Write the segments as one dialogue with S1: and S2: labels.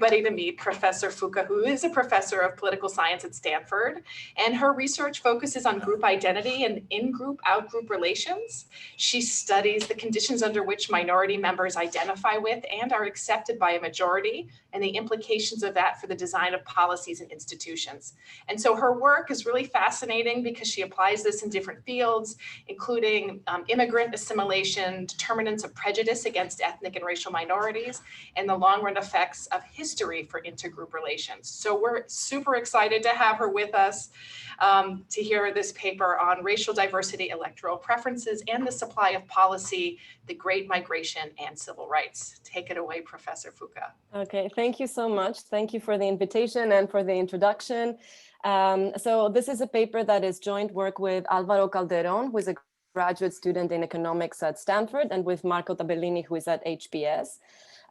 S1: everybody to meet Professor Fouka, who is a professor of political science at Stanford, and her research focuses on group identity and in-group, out-group relations. She studies the conditions under which minority members identify with and are accepted by a majority, and the implications of that for the design of policies and institutions. And so her work is really fascinating because she applies this in different fields, including immigrant assimilation, determinants of prejudice against ethnic and racial minorities, and the long-run effects of history for intergroup relations. So we're super excited to have her with us to hear this paper on racial diversity, electoral preferences, and the supply of policy, the Great Migration, and civil rights. Take it away, Professor Fouka.
S2: Okay, thank you so much. Thank you for the invitation and for the introduction. So this is a paper that is joint work with Alvaro Calderon, who is a graduate student in economics at Stanford, and with Marco Tabellini, who is at HBS.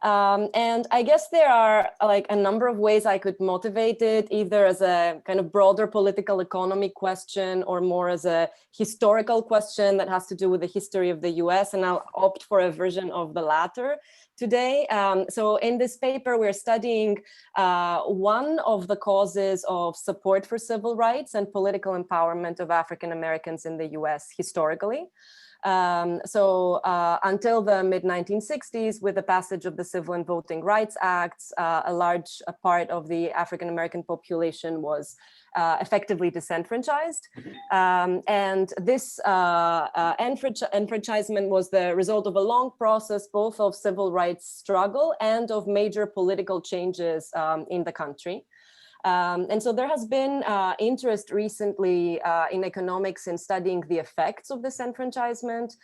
S2: And I guess there are like a number of ways I could motivate it, either as a kind of broader political economy question or more as a historical question that has to do with the history of the US, and I'll opt for a version of the latter today. So in this paper, we're studying one of the causes of support for civil rights and political empowerment of African Americans in the US historically. Until the mid-1960s, with the passage of the Civil and Voting Rights Acts, a large part of the African American population was effectively disenfranchised. And this enfranchisement was the result of a long process, both of civil rights struggle and of major political changes in the country. And so there has been interest recently in economics in studying the effects of this enfranchisement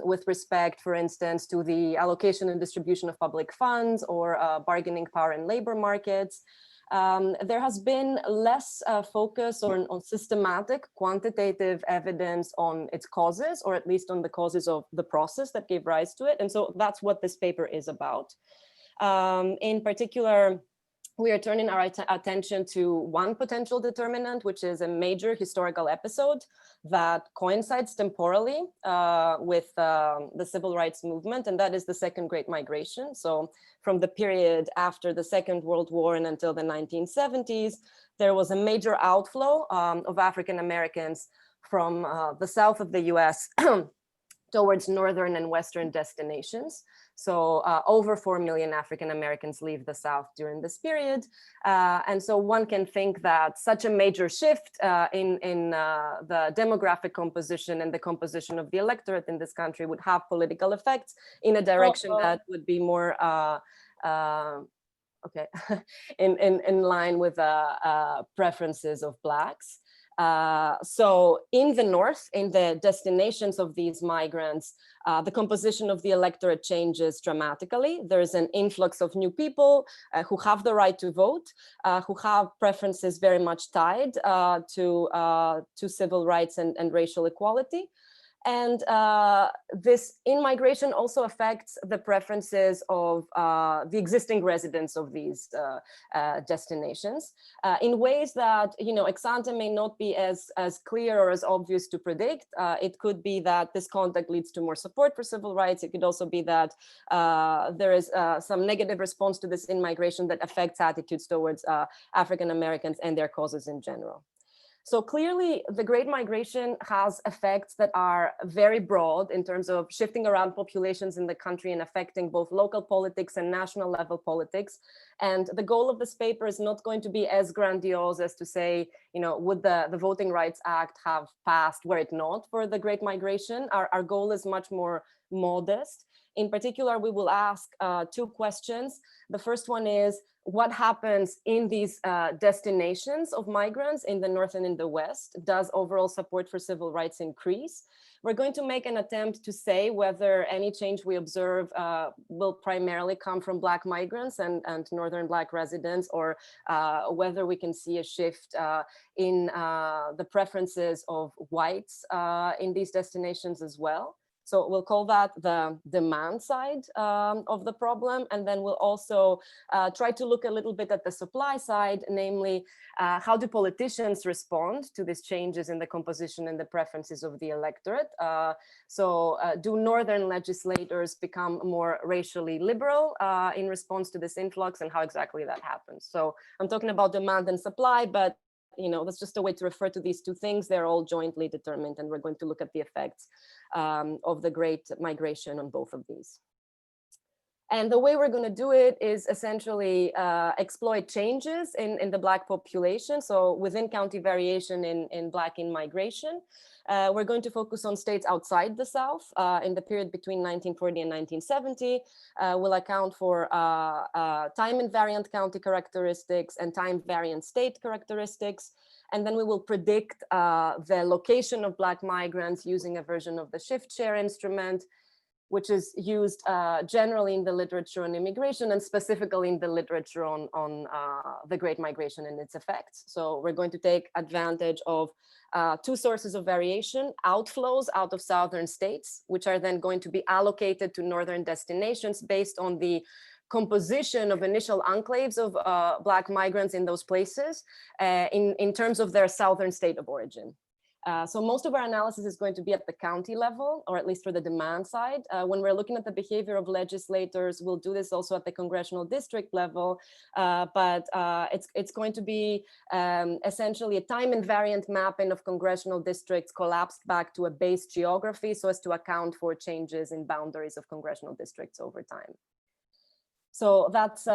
S2: with respect, for instance, to the allocation and distribution of public funds or bargaining power in labor markets. There has been less focus on systematic quantitative evidence on its causes, or at least on the causes of the process that gave rise to it. And so that's what this paper is about. In particular, we are turning our attention to one potential determinant, which is a major historical episode that coincides temporally with the civil rights movement, and that is the Second Great Migration. So from the period after the Second World War and until the 1970s, there was a major outflow of African Americans from the south of the US towards northern and western destinations. So over 4 million African Americans leave the South during this period. And so one can think that such a major shift in the demographic composition and the composition of the electorate in this country would have political effects in a direction that would be more in line with preferences of Blacks. So in the north, in the destinations of these migrants, the composition of the electorate changes dramatically. There's an influx of new people who have the right to vote, who have preferences very much tied to civil rights and racial equality. And this in-migration also affects the preferences of the existing residents of these destinations in ways that, ex ante may not be as clear or as obvious to predict. It could be that this contact leads to more support for civil rights. It could also be that there is some negative response to this in-migration that affects attitudes towards African Americans and their causes in general. So clearly, the Great Migration has effects that are very broad in terms of shifting around populations in the country and affecting both local politics and national level politics. And the goal of this paper is not going to be as grandiose as to say, would the Voting Rights Act have passed were it not for the Great Migration? Our goal is much more modest. In particular, we will ask two questions. The first one is, what happens in these destinations of migrants in the North and in the West? Does overall support for civil rights increase? We're going to make an attempt to say whether any change we observe will primarily come from Black migrants and Northern Black residents, or whether we can see a shift in the preferences of whites in these destinations as well. So we'll call that the demand side of the problem. And then we'll also try to look a little bit at the supply side, namely, how do politicians respond to these changes in the composition and the preferences of the electorate? Do northern legislators become more racially liberal in response to this influx, and how exactly that happens? So I'm talking about demand and supply, but that's just a way to refer to these two things. They're all jointly determined, and we're going to look at the effects of the Great Migration on both of these. And the way we're going to do it is essentially exploit changes in the Black population. So within county variation in Black in migration, we're going to focus on states outside the South in the period between 1940 and 1970. We'll account for time invariant county characteristics and time variant state characteristics. And then we will predict the location of Black migrants using a version of the shift share instrument, which is used generally in the literature on immigration and specifically in the literature on the Great Migration and its effects. So we're going to take advantage of two sources of variation: outflows out of southern states, which are then going to be allocated to northern destinations based on the composition of initial enclaves of Black migrants in those places in terms of their southern state of origin. So most of our analysis is going to be at the county level, or at least for the demand side. When we're looking at the behavior of legislators, we'll do this also at the congressional district level, but it's going to be essentially a time invariant mapping of congressional districts collapsed back to a base geography so as to account for changes in boundaries of congressional districts over time. So that's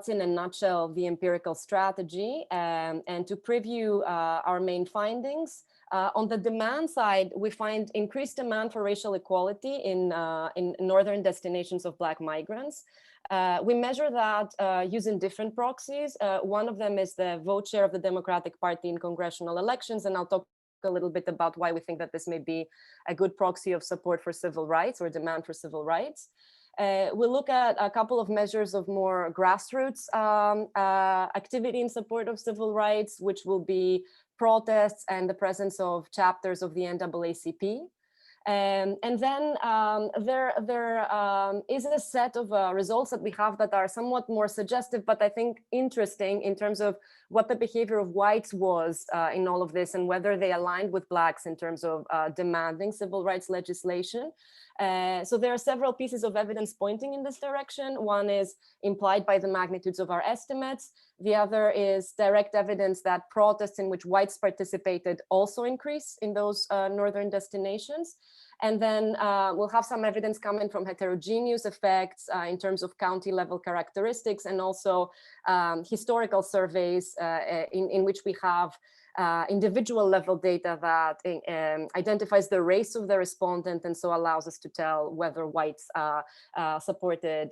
S2: in a nutshell the empirical strategy. And to preview our main findings, on the demand side, we find increased demand for racial equality in northern destinations of Black migrants. We measure that using different proxies. One of them is the vote share of the Democratic Party in congressional elections, and I'll talk a little bit about why we think that this may be a good proxy of support for civil rights or demand for civil rights. We'll look at a couple of measures of more grassroots activity in support of civil rights, which will be protests and the presence of chapters of the NAACP. And then there is a set of results that we have that are somewhat more suggestive, but I think interesting in terms of what the behavior of whites was in all of this and whether they aligned with Blacks in terms of demanding civil rights legislation. So there are several pieces of evidence pointing in this direction. One is implied by the magnitudes of our estimates. The other is direct evidence that protests in which whites participated also increase in those northern destinations. And then we'll have some evidence coming from heterogeneous effects in terms of county level characteristics and also historical surveys in which we have individual level data that identifies the race of the respondent and so allows us to tell whether whites supported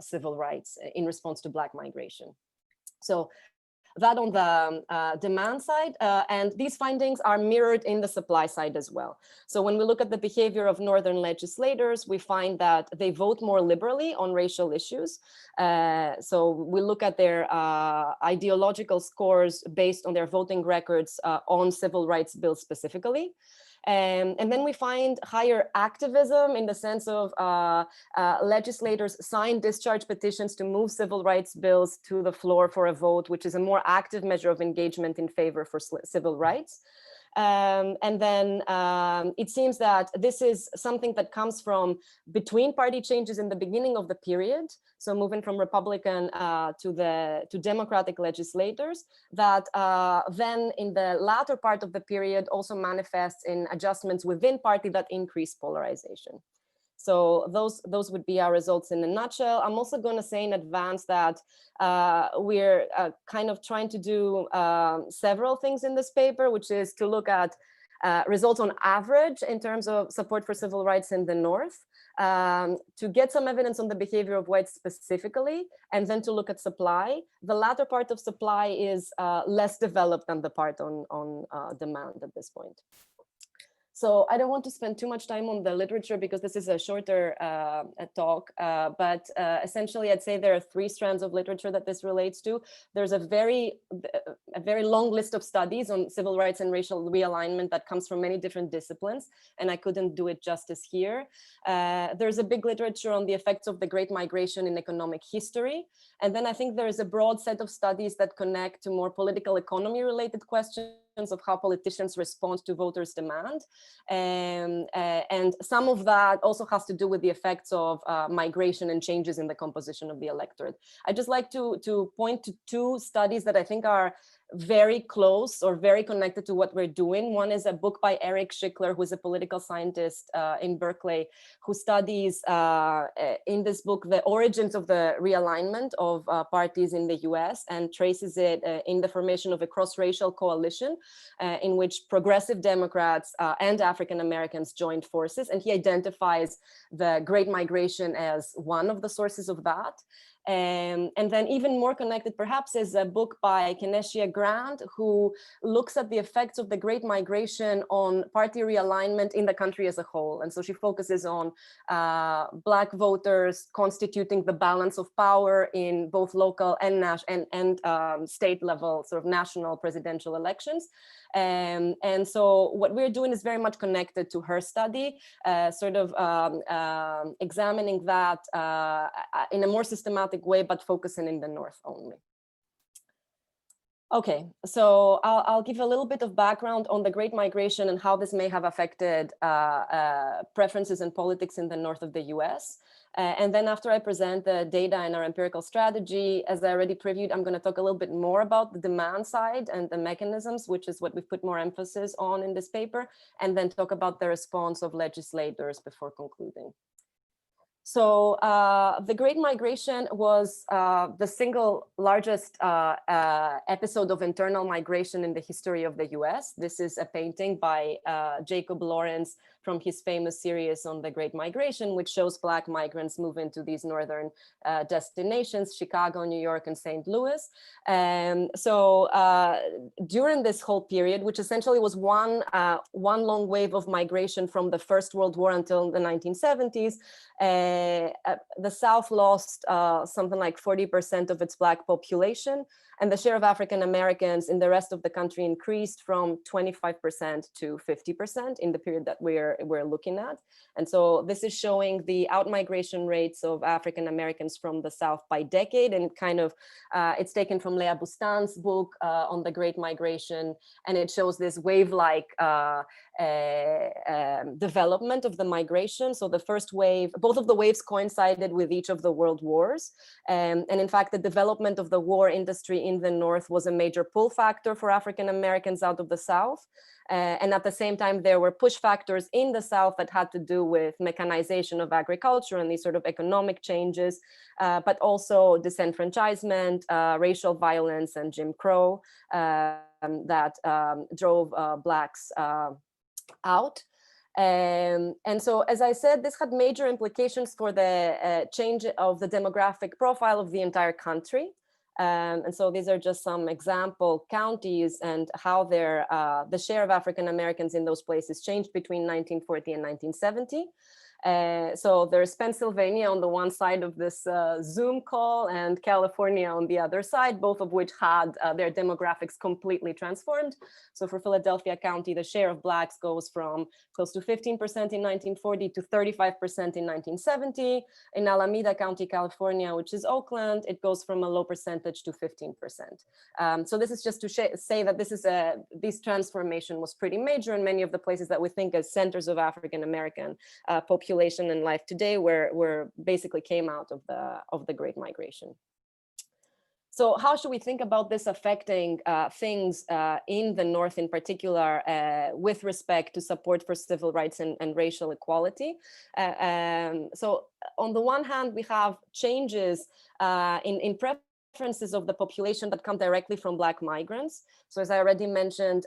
S2: civil rights in response to Black migration. So that on the demand side, and these findings are mirrored in the supply side as well. So when we look at the behavior of northern legislators, we find that they vote more liberally on racial issues. So we look at their ideological scores based on their voting records on civil rights bills specifically. And then we find higher activism in the sense of legislators sign discharge petitions to move civil rights bills to the floor for a vote, which is a more active measure of engagement in favor for civil rights. And then it seems that this is something that comes from between party changes in the beginning of the period. So moving from Republican to Democratic legislators, that then in the latter part of the period also manifests in adjustments within party that increase polarization. So those would be our results in a nutshell. I'm also going to say in advance that we're kind of trying to do several things in this paper, which is to look at results on average in terms of support for civil rights in the North, to get some evidence on the behavior of whites specifically, and then to look at supply. The latter part of supply is less developed than the part on demand at this point. So I don't want to spend too much time on the literature because this is a shorter talk, but essentially I'd say there are 3 strands of literature that this relates to. There's a very long list of studies on civil rights and racial realignment that comes from many different disciplines, and I couldn't do it justice here. There's a big literature on the effects of the Great Migration in economic history. And then I think there is a broad set of studies that connect to more political economy related questions of how politicians respond to voters' demand. And some of that also has to do with the effects of migration and changes in the composition of the electorate. I'd just like to point to 2 studies that I think are very close or very connected to what we're doing. One is a book by Eric Schickler, who's a political scientist in Berkeley, who studies in this book the origins of the realignment of parties in the US and traces it in the formation of a cross-racial coalition in which progressive Democrats and African Americans joined forces. And he identifies the Great Migration as one of the sources of that. And then even more connected perhaps is a book by Keneshia Grant, who looks at the effects of the Great Migration on party realignment in the country as a whole. And so she focuses on Black voters constituting the balance of power in both local and state level, sort of national presidential elections. And so what we're doing is very much connected to her study, sort of examining that in a more systematic way, but focusing in the North only. Okay, so I'll give a little bit of background on the Great Migration and how this may have affected preferences and politics in the north of the US. And then after I present the data and our empirical strategy, as I already previewed, I'm going to talk a little bit more about the demand side and the mechanisms, which is what we've put more emphasis on in this paper, and then talk about the response of legislators before concluding. So the Great Migration was the single largest episode of internal migration in the history of the US. This is a painting by Jacob Lawrence from his famous series on the Great Migration, which shows Black migrants move into these northern destinations, Chicago, New York, and St. Louis. So during this whole period, which essentially was one long wave of migration from the First World War until the 1970s, the South lost something like 40% of its Black population, and the share of African Americans in the rest of the country increased from 25% to 50% in the period that we're looking at. And so this is showing the out-migration rates of African Americans from the South by decade, and kind of it's taken from Leah Bustan's book on the Great Migration, and it shows this wave-like development of the migration. So the first wave, both of the waves coincided with each of the world wars. And in fact, the development of the war industry in the North was a major pull factor for African Americans out of the South. And at the same time, there were push factors in the South that had to do with mechanization of agriculture and these sort of economic changes, but also disenfranchisement, racial violence, and Jim Crow that drove Blacks out. And so, as I said, this had major implications for the change of the demographic profile of the entire country. And so these are just some example counties and how the share of African Americans in those places changed between 1940 and 1970. So there's Pennsylvania on the one side of this Zoom call and California on the other side, both of which had their demographics completely transformed. So for Philadelphia County, the share of Blacks goes from close to 15% in 1940 to 35% in 1970. In Alameda County, California, which is Oakland, it goes from a low percentage to 15%. So this is just to say that this transformation was pretty major in many of the places that we think as centers of African American population and life today, where basically came out of the Great Migration. So how should we think about this affecting things in the North in particular with respect to support for civil rights and racial equality? So on the one hand, we have changes in preferences preferences of the population that come directly from Black migrants. So as I already mentioned,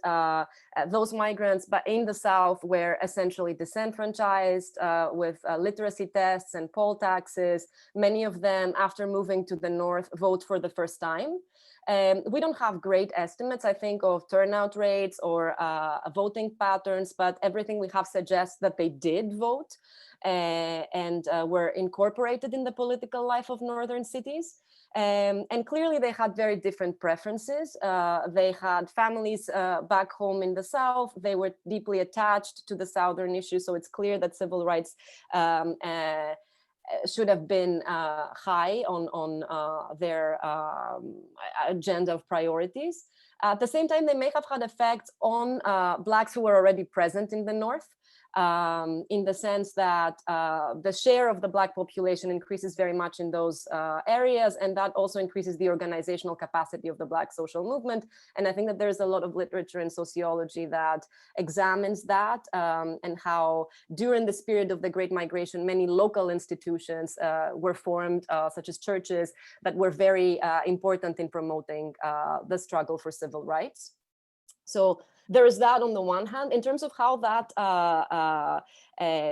S2: those migrants, but in the South, were essentially disenfranchised with literacy tests and poll taxes. Many of them, after moving to the North, vote for the first time. We don't have great estimates, I think, of turnout rates or voting patterns, but everything we have suggests that they did vote and were incorporated in the political life of northern cities. And clearly they had very different preferences. They had families back home in the South. They were deeply attached to the Southern issue. So it's clear that civil rights should have been high on their agenda of priorities. At the same time, they may have had effects on Blacks who were already present in the North. In the sense that the share of the Black population increases very much in those areas, and that also increases the organizational capacity of the Black social movement. And I think that there's a lot of literature in sociology that examines that and how during this period of the Great Migration, many local institutions were formed, such as churches, that were very important in promoting the struggle for civil rights. So there is that on the one hand. In terms of how that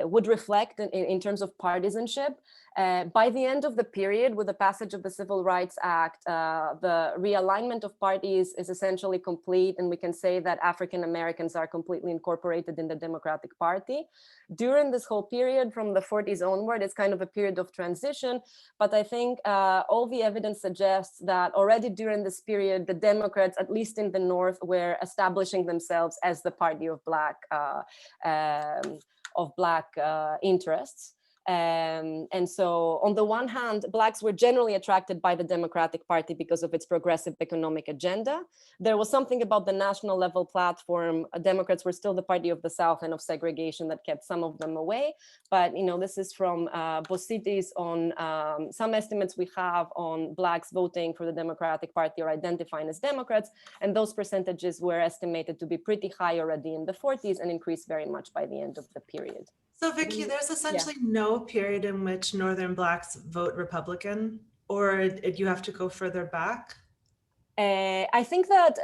S2: would reflect in terms of partisanship, by the end of the period, with the passage of the Civil Rights Act, the realignment of parties is essentially complete, and we can say that African Americans are completely incorporated in the Democratic Party. During this whole period, from the 40s onward, it's kind of a period of transition, but I think all the evidence suggests that already during this period, the Democrats, at least in the North, were establishing themselves as the party of Black interests. And so on the one hand, Blacks were generally attracted by the Democratic Party because of its progressive economic agenda. There was something about the national level platform. Democrats were still the party of the South and of segregation that kept some of them away. But, you know, this is from Bositis on some estimates we have on Blacks voting for the Democratic Party or identifying as Democrats. And those percentages were estimated to be pretty high already in the 40s and increased very much by the end of the period.
S3: So Vicky, there's essentially no period in which Northern Blacks vote Republican, or you have to go further back?
S2: I think that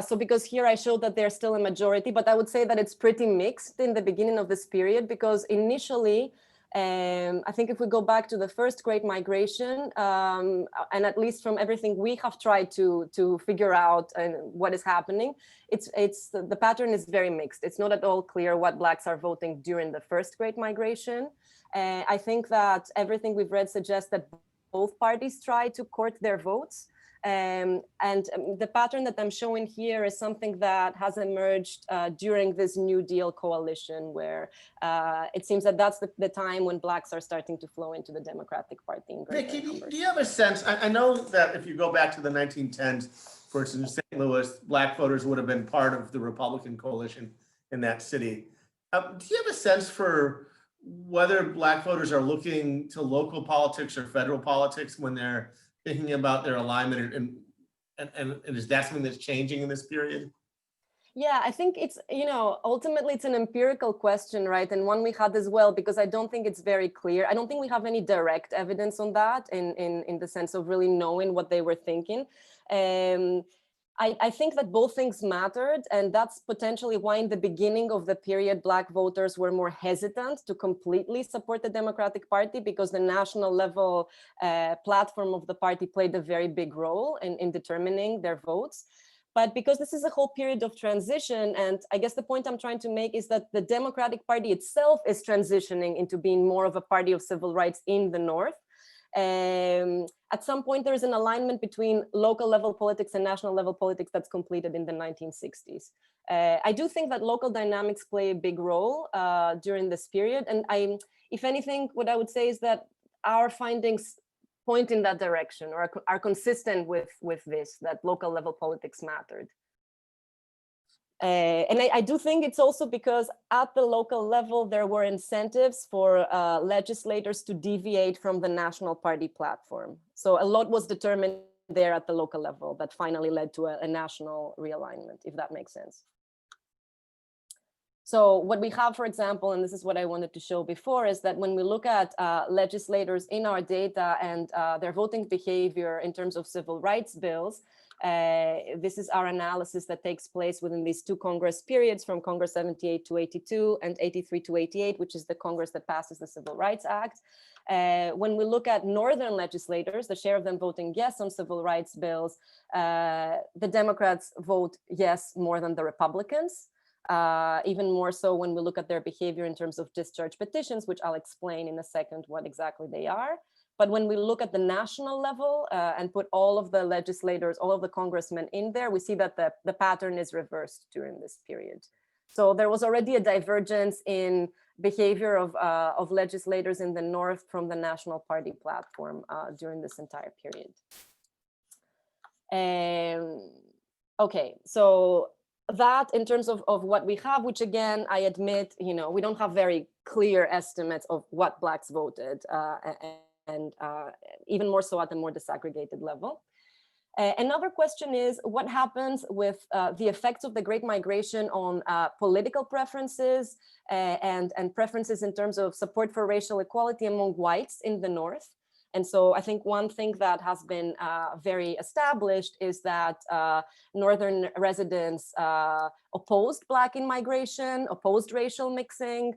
S2: so because here I showed that there's still a majority, but I would say that it's pretty mixed in the beginning of this period, because initially, I think if we go back to the first Great Migration, and at least from everything we have tried to figure out what is happening, the pattern is very mixed. It's not at all clear what Blacks are voting during the first Great Migration. I think that everything we've read suggests that both parties try to court their votes. And the pattern that I'm showing here is something that has emerged during this New Deal coalition, where it seems that that's the time when Blacks are starting to flow into the Democratic Party in greater
S4: Vicky,
S2: numbers.
S4: do you have a sense? I know that if you go back to the 1910s, for instance, in St. Louis, Black voters would have been part of the Republican coalition in that city. Do you have a sense for whether Black voters are looking to local politics or federal politics when they're thinking about their alignment, and is that something that's changing in this period?
S2: Yeah, I think it's, ultimately it's an empirical question, right? And one we had as well, because I don't think it's very clear. I don't think we have any direct evidence on that in the sense of really knowing what they were thinking. I think that both things mattered, and that's potentially why in the beginning of the period, Black voters were more hesitant to completely support the Democratic Party, because the national level platform of the party played a very big role in determining their votes. But because this is a whole period of transition, and I guess the point I'm trying to make is that the Democratic Party itself is transitioning into being more of a party of civil rights in the North. At some point, there is an alignment between local level politics and national level politics that's completed in the 1960s. I do think that local dynamics play a big role during this period. And if anything, what I would say is that our findings point in that direction, or are consistent with this, that local level politics mattered. And I do think it's also because at the local level, there were incentives for legislators to deviate from the national party platform. So a lot was determined there at the local level that finally led to a national realignment, if that makes sense. So what we have, for example, and this is what I wanted to show before, is that when we look at legislators in our data and their voting behavior in terms of civil rights bills, this is our analysis that takes place within these two Congress periods, from Congress 78 to 82 and 83 to 88, which is the Congress that passes the Civil Rights Act. When we look at Northern legislators, the share of them voting yes on civil rights bills, the Democrats vote yes more than the Republicans. Even more so when we look at their behavior in terms of discharge petitions, which I'll explain in a second what exactly they are. But when we look at the national level and put all of the legislators, all of the congressmen in there, we see that the pattern is reversed during this period. So there was already a divergence in behavior of legislators in the North from the National Party platform during this entire period. Okay, so that in terms of what we have, which again, I admit, we don't have very clear estimates of what Blacks voted, and even more so at the more disaggregated level. Another question is what happens with the effects of the Great Migration on political preferences and preferences in terms of support for racial equality among whites in the North. And so I think one thing that has been very established is that Northern residents opposed Black in-migration, opposed racial mixing.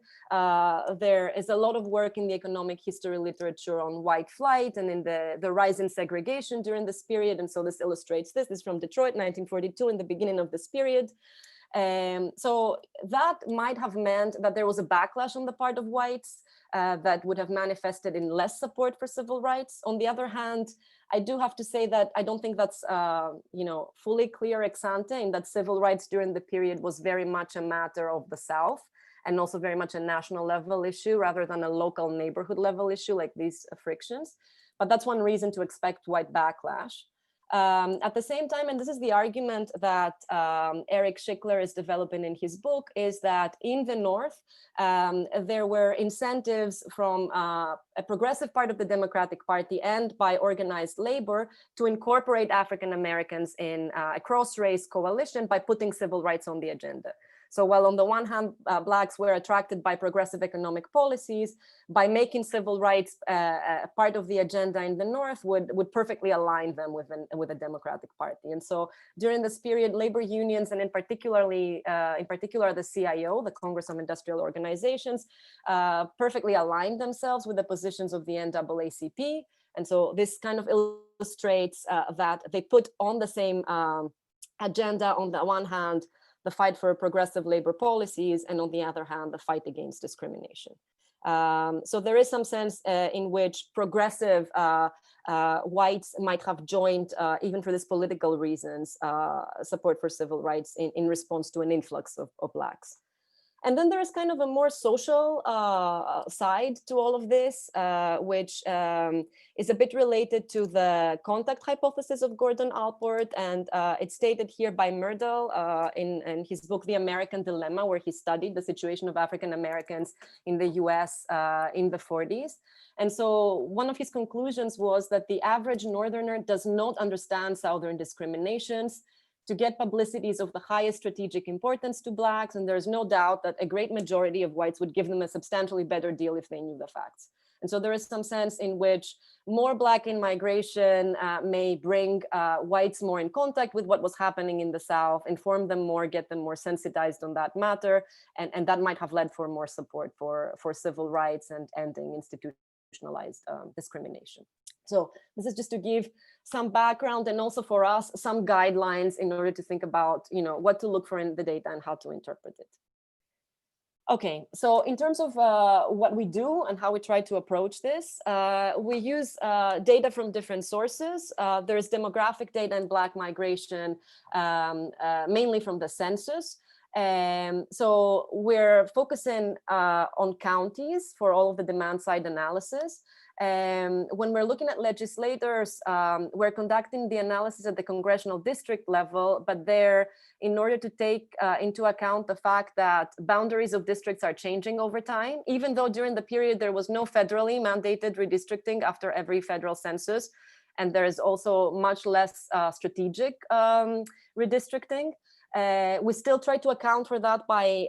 S2: There is a lot of work in the economic history literature on white flight and in the rise in segregation during this period. And so this illustrates this. This is from Detroit, 1942, in the beginning of this period. So that might have meant that there was a backlash on the part of whites that would have manifested in less support for civil rights. On the other hand, I do have to say that I don't think that's fully clear ex ante, and that civil rights during the period was very much a matter of the South and also very much a national level issue rather than a local neighborhood level issue like these frictions. But that's one reason to expect white backlash. At the same time, and this is the argument that Eric Schickler is developing in his book, is that in the North, there were incentives from a progressive part of the Democratic Party and by organized labor to incorporate African Americans in a cross-race coalition by putting civil rights on the agenda. So while on the one hand, Blacks were attracted by progressive economic policies, by making civil rights part of the agenda in the North would perfectly align them with the Democratic Party. And so during this period, labor unions, and in particular the CIO, the Congress of Industrial Organizations, perfectly aligned themselves with the positions of the NAACP. And so this kind of illustrates that they put on the same agenda, on the one hand, the fight for progressive labor policies, and on the other hand, the fight against discrimination. So there is some sense in which progressive whites might have joined, even for these political reasons, support for civil rights in response to an influx of Blacks. And then there is kind of a more social side to all of this, which is a bit related to the contact hypothesis of Gordon Allport. And it's stated here by Myrdal in his book, The American Dilemma, where he studied the situation of African Americans in the US in the 40s. And so one of his conclusions was that the average Northerner does not understand Southern discriminations. To get publicity is of the highest strategic importance to Blacks, and there's no doubt that a great majority of whites would give them a substantially better deal if they knew the facts. And so there is some sense in which more Black in-migration may bring whites more in contact with what was happening in the South, inform them more, get them more sensitized on that matter, and that might have led for more support for civil rights and ending institutionalized discrimination. So this is just to give some background and also for us some guidelines in order to think about, what to look for in the data and how to interpret it. Okay, so in terms of what we do and how we try to approach this, we use data from different sources. There's demographic data in Black migration, mainly from the census. So we're focusing on counties for all of the demand side analysis. When we're looking at legislators, we're conducting the analysis at the congressional district level, but there, in order to take into account the fact that boundaries of districts are changing over time, even though during the period there was no federally mandated redistricting after every federal census, and there is also much less strategic redistricting. We still try to account for that by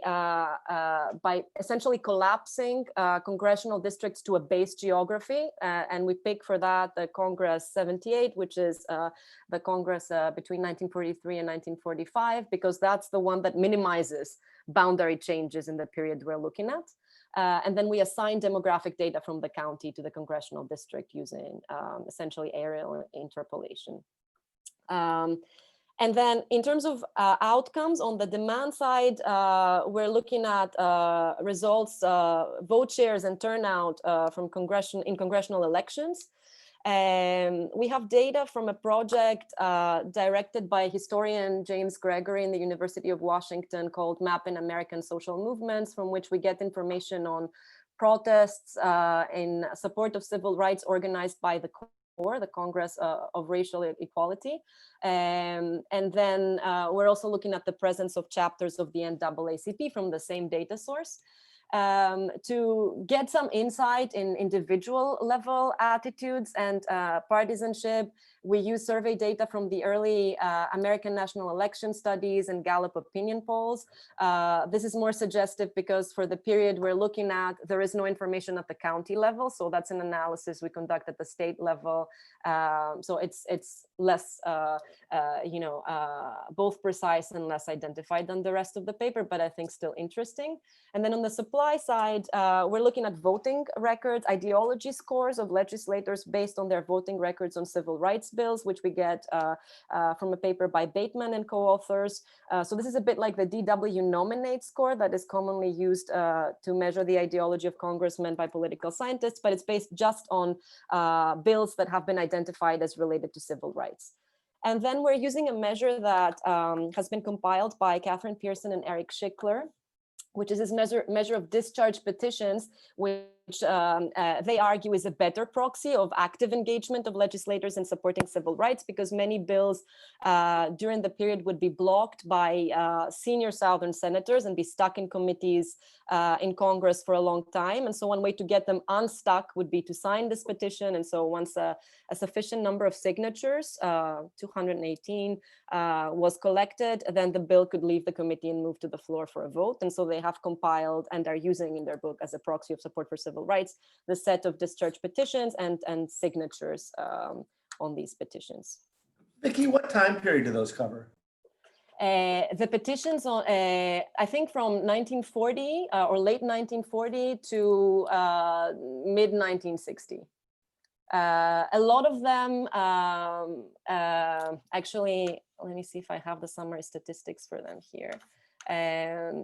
S2: essentially collapsing congressional districts to a base geography. And we pick for that the Congress 78, which is the Congress between 1943 and 1945, because that's the one that minimizes boundary changes in the period we're looking at. And then we assign demographic data from the county to the congressional district using essentially aerial interpolation. And then in terms of outcomes on the demand side, we're looking at results, vote shares and turnout from congressional elections. We have data from a project directed by historian James Gregory in the University of Washington called Mapping American Social Movements, from which we get information on protests in support of civil rights organized by the Congress of Racial Equality. And then we're also looking at the presence of chapters of the NAACP from the same data source. To get some insight in individual level attitudes and partisanship, we use survey data from the early American national election studies and Gallup opinion polls. This is more suggestive because for the period we're looking at, there is no information at the county level. So that's an analysis we conduct at the state level. So it's less, both precise and less identified than the rest of the paper, but I think still interesting. And then on the supply side, we're looking at voting records, ideology scores of legislators based on their voting records on civil rights bills, which we get from a paper by Bateman and co-authors. So this is a bit like the DW Nominate score that is commonly used to measure the ideology of congressmen by political scientists, but it's based just on bills that have been identified as related to civil rights. And then we're using a measure that has been compiled by Catherine Pearson and Eric Schickler, which is this measure of discharge petitions, which they argue is a better proxy of active engagement of legislators in supporting civil rights, because many bills during the period would be blocked by senior Southern senators and be stuck in committees in Congress for a long time. And so one way to get them unstuck would be to sign this petition. And so once a sufficient number of signatures, 218, was collected, then the bill could leave the committee and move to the floor for a vote. And so they have compiled and are using in their book as a proxy of support for civil rights, the set of discharge petitions and signatures on these petitions.
S4: Vicky, what time period do those cover?
S2: The petitions on, I think from 1940 or late 1940 to mid 1960. A lot of them, actually, let me see if I have the summary statistics for them here.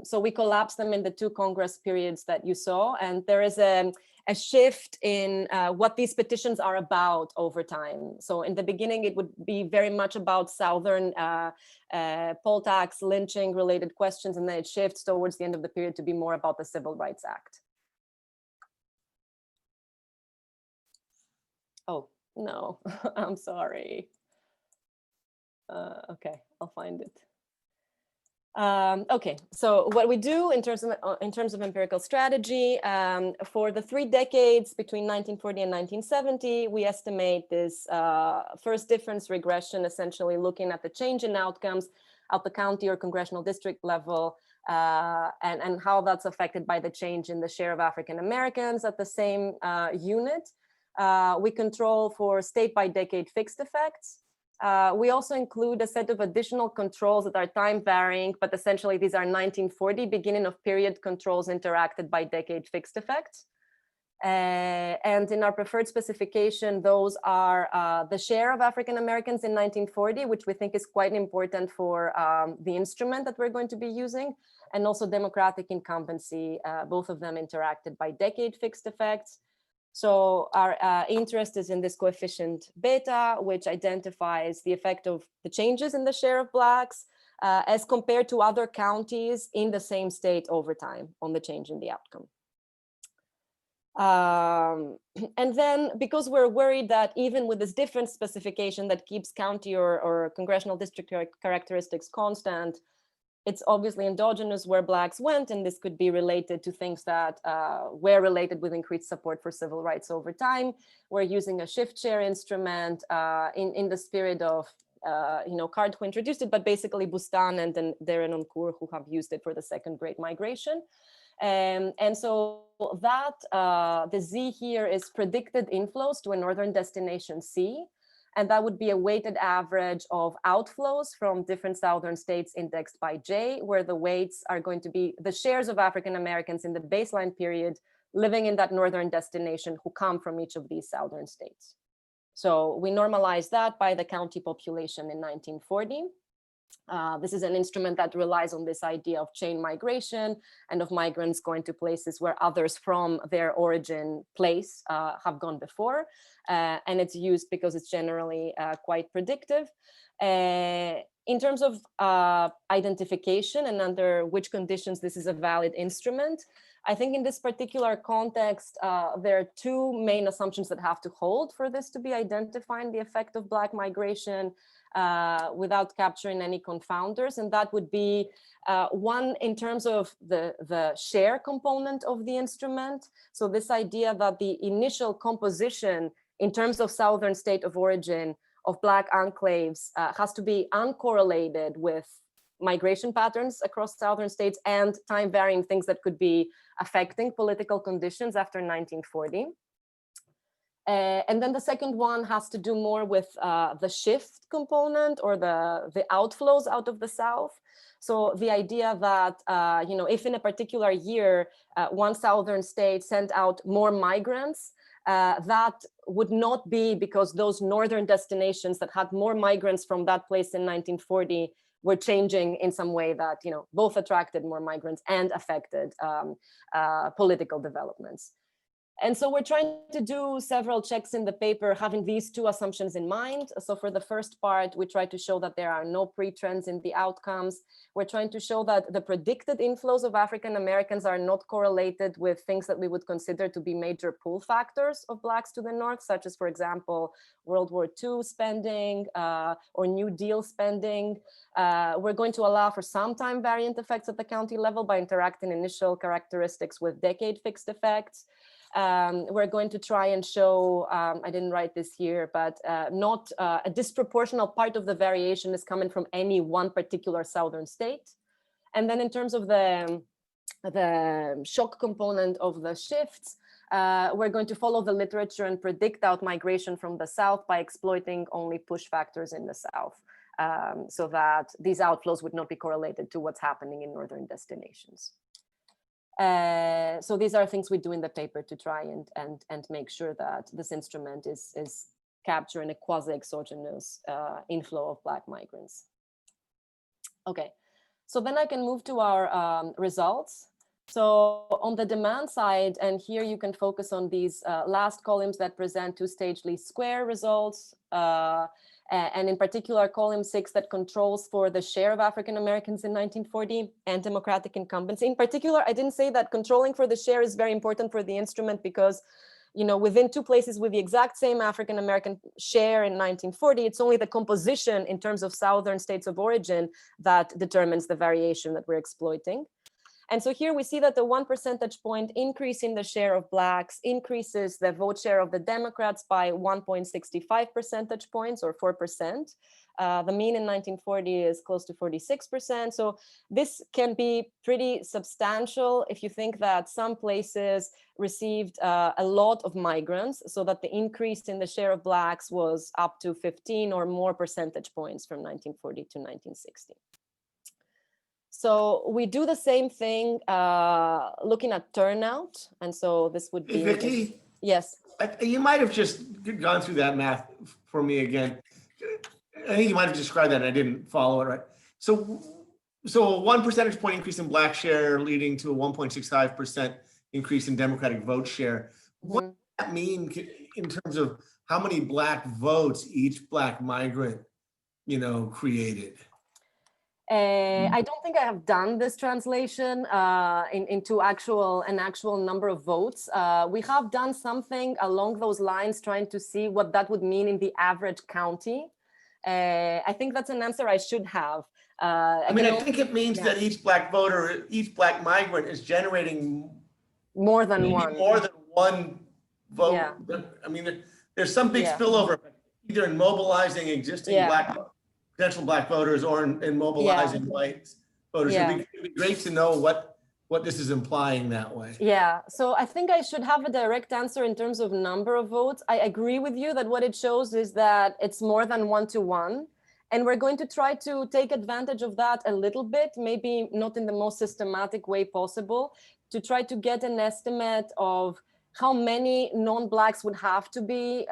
S2: So we collapsed them in the two Congress periods that you saw, and there is a shift in what these petitions are about over time. So in the beginning, it would be very much about Southern poll tax, lynching related questions, and then it shifts towards the end of the period to be more about the Civil Rights Act. Oh, no, I'm sorry. Okay, I'll find it. Okay, so what we do in terms of empirical strategy, for the 3 decades between 1940 and 1970, we estimate this first difference regression, essentially looking at the change in outcomes at the county or congressional district level, and how that's affected by the change in the share of African Americans at the same unit. We control for state by decade fixed effects. We also include a set of additional controls that are time varying, but essentially these are 1940 beginning of period controls interacted by decade fixed effects. And in our preferred specification, those are the share of African Americans in 1940, which we think is quite important for the instrument that we're going to be using, and also democratic incumbency, both of them interacted by decade fixed effects. So our interest is in this coefficient beta, which identifies the effect of the changes in the share of Blacks as compared to other counties in the same state over time on the change in the outcome. And then because we're worried that even with this different specification that keeps county or congressional district characteristics constant, it's obviously endogenous where Blacks went, and this could be related to things that were related with increased support for civil rights over time. We're using a shift share instrument in the spirit of Card who introduced it, but basically Bustan and then Darren Oncourt who have used it for the second Great Migration. And so that the Z here is predicted inflows to a northern destination C. And that would be a weighted average of outflows from different southern states indexed by J, where the weights are going to be the shares of African Americans in the baseline period living in that northern destination who come from each of these southern states. So we normalize that by the county population in 1940. This is an instrument that relies on this idea of chain migration and of migrants going to places where others from their origin place have gone before. And it's used because it's generally quite predictive. In terms of identification and under which conditions this is a valid instrument, I think in this particular context, there are two main assumptions that have to hold for this to be identifying the effect of Black migration without capturing any confounders. And that would be one in terms of the share component of the instrument. So this idea that the initial composition in terms of southern state of origin of Black enclaves has to be uncorrelated with migration patterns across southern states and time varying things that could be affecting political conditions after 1940. And then the second one has to do more with the shift component or the outflows out of the South. So the idea that, if in a particular year, one southern state sent out more migrants, that would not be because those northern destinations that had more migrants from that place in 1940 were changing in some way that, both attracted more migrants and affected political developments. And so we're trying to do several checks in the paper having these two assumptions in mind. So for the first part, we try to show that there are no pre-trends in the outcomes. We're trying to show that the predicted inflows of African Americans are not correlated with things that we would consider to be major pull factors of Blacks to the North, such as, for example, World War II spending or New Deal spending. We're going to allow for some time variant effects at the county level by interacting initial characteristics with decade fixed effects. We're going to try and show, I didn't write this here, but not a disproportional part of the variation is coming from any one particular southern state. And then in terms of the shock component of the shifts, we're going to follow the literature and predict out migration from the South by exploiting only push factors in the South, so that these outflows would not be correlated to what's happening in northern destinations. So these are things we do in the paper to try and make sure that this instrument is capturing a quasi-exogenous inflow of Black migrants. Okay, so then I can move to our results. So on the demand side, and here you can focus on these last columns that present two-stage least square results, and in particular column 6 that controls for the share of African Americans in 1940 and Democratic incumbents. In particular, I didn't say that controlling for the share is very important for the instrument because, within two places with the exact same African American share in 1940, it's only the composition in terms of southern states of origin that determines the variation that we're exploiting. And so here we see that the 1 percentage point increase in the share of Blacks increases the vote share of the Democrats by 1.65 percentage points or 4%. The mean in 1940 is close to 46%. So this can be pretty substantial if you think that some places received a lot of migrants, so that the increase in the share of Blacks was up to 15 or more percentage points from 1940 to 1960. So we do the same thing looking at turnout. And so this would be—
S4: Hey, Vicky?
S2: Yes.
S4: You might have just gone through that math for me again. I think you might have described that and I didn't follow it right. So a 1 percentage point increase in Black share leading to a 1.65% increase in Democratic vote share. What does that mean in terms of how many Black votes each Black migrant, created?
S2: I don't think I have done this translation into an actual number of votes. We have done something along those lines, trying to see what that would mean in the average county. I think that's an answer I should have.
S4: I think it means that each Black voter, each Black migrant is generating
S2: more than one
S4: vote.
S2: Yeah.
S4: There's some big spillover either in mobilizing existing Black potential Black voters or in mobilizing white voters.
S2: Yeah.
S4: It'd be great to know what this is implying that way.
S2: Yeah, so I think I should have a direct answer in terms of number of votes. I agree with you that what it shows is that it's more than 1-to-1. And we're going to try to take advantage of that a little bit, maybe not in the most systematic way possible, to try to get an estimate of how many non-Blacks would have to be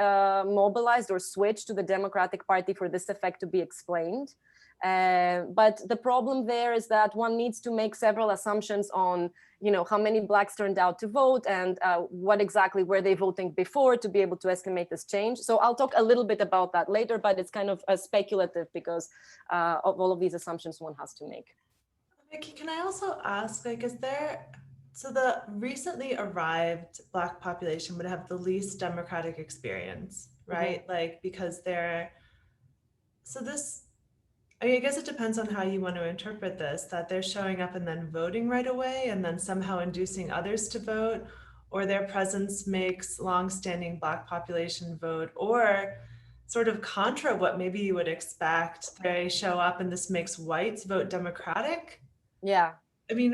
S2: mobilized or switched to the Democratic Party for this effect to be explained. But the problem there is that one needs to make several assumptions on, how many Blacks turned out to vote and what exactly were they voting before to be able to estimate this change. So I'll talk a little bit about that later, but it's kind of speculative because of all of these assumptions one has to make.
S3: Vicky, can I also ask, so the recently arrived Black population would have the least democratic experience, right? Because I guess it depends on how you want to interpret this, that they're showing up and then voting right away and then somehow inducing others to vote, or their presence makes longstanding Black population vote, or sort of contra what maybe you would expect, they show up and this makes whites vote Democratic.
S2: Yeah.
S3: I mean,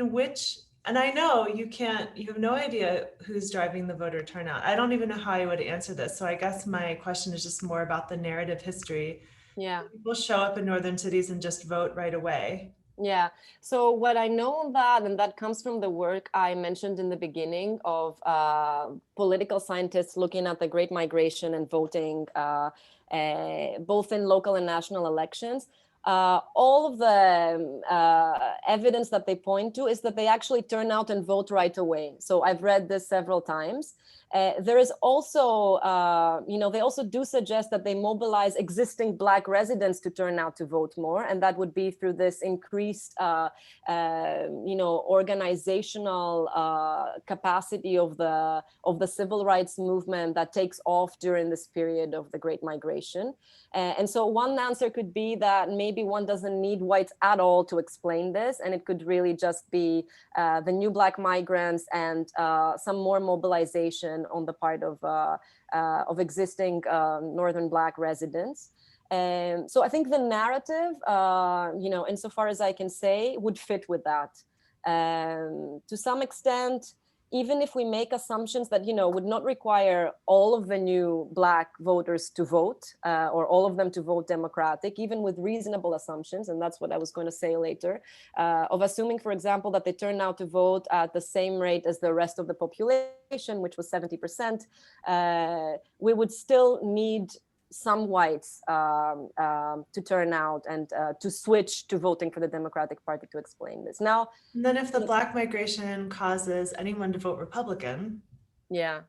S3: and I know you have no idea who's driving the voter turnout. I don't even know how I would answer this. So I guess my question is just more about the narrative history.
S2: Yeah.
S3: People show up in northern cities and just vote right away.
S2: Yeah. So what I know on that, and that comes from the work I mentioned in the beginning of political scientists looking at the Great Migration and voting, both in local and national elections. All of the evidence that they point to is that they actually turn out and vote right away. So I've read this several times. There is also, they also do suggest that they mobilize existing Black residents to turn out to vote more, and that would be through this increased, organizational capacity of the civil rights movement that takes off during this period of the Great Migration. And so one answer could be that maybe one doesn't need whites at all to explain this, and it could really just be the new Black migrants and some more mobilization on the part of existing Northern Black residents. And so I think the narrative, insofar as I can say, would fit with that. To some extent, even if we make assumptions that, would not require all of the new Black voters to vote or all of them to vote Democratic, even with reasonable assumptions, and that's what I was going to say later, of assuming, for example, that they turn out to vote at the same rate as the rest of the population, which was 70%, we would still need some whites to turn out and to switch to voting for the Democratic Party to explain this. Now,
S3: and then if the Black migration causes anyone to vote Republican,
S2: yeah,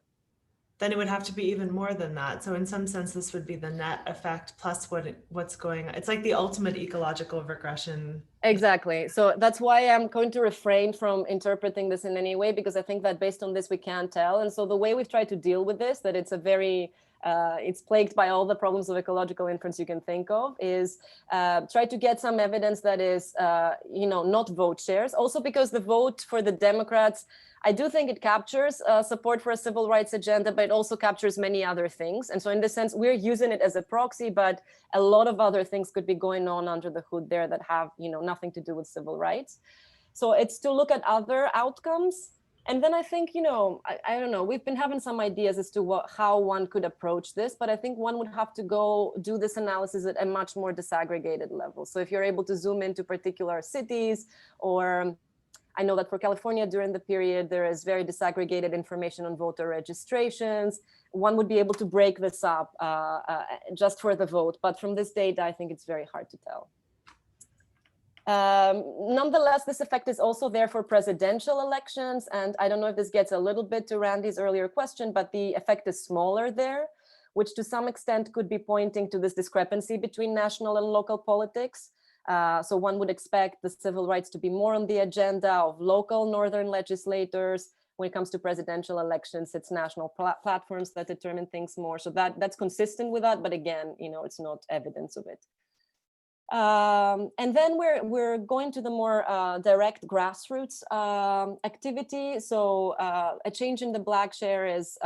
S3: then it would have to be even more than that. So in some sense, this would be the net effect plus what's going on. It's like the ultimate ecological regression.
S2: Exactly. So that's why I'm going to refrain from interpreting this in any way, because I think that based on this, we can't tell. And so the way we've tried to deal with this, that it's a very it's plagued by all the problems of ecological inference you can think of, is try to get some evidence that is, not vote shares. Also because the vote for the Democrats, I do think it captures support for a civil rights agenda, but it also captures many other things. And so in this sense, we're using it as a proxy, but a lot of other things could be going on under the hood there that have, nothing to do with civil rights. So it's to look at other outcomes. And then I think, I don't know, we've been having some ideas as to how one could approach this, but I think one would have to go do this analysis at a much more disaggregated level. So if you're able to zoom into particular cities, or I know that for California during the period, there is very disaggregated information on voter registrations. One would be able to break this up just for the vote. But from this data, I think it's very hard to tell. Nonetheless, this effect is also there for presidential elections. And I don't know if this gets a little bit to Randy's earlier question, but the effect is smaller there, which to some extent could be pointing to this discrepancy between national and local politics. So one would expect the civil rights to be more on the agenda of local northern legislators. When it comes to presidential elections, it's national platforms that determine things more. So that's consistent with that. But again, it's not evidence of it. And then we're going to the more direct grassroots activity. So a change in the Black share is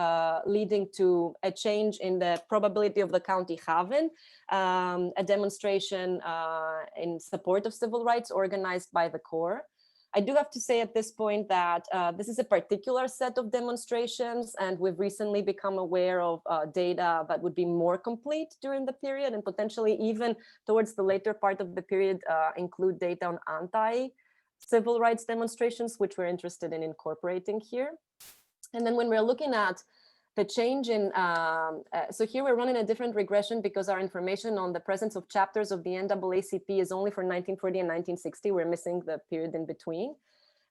S2: leading to a change in the probability of the county having a demonstration in support of civil rights organized by the core. I do have to say at this point that this is a particular set of demonstrations, and we've recently become aware of data that would be more complete during the period, and potentially even towards the later part of the period include data on anti-civil rights demonstrations, which we're interested in incorporating here. And then when we're looking at the change in, so here we're running a different regression because our information on the presence of chapters of the NAACP is only for 1940 and 1960. We're missing the period in between.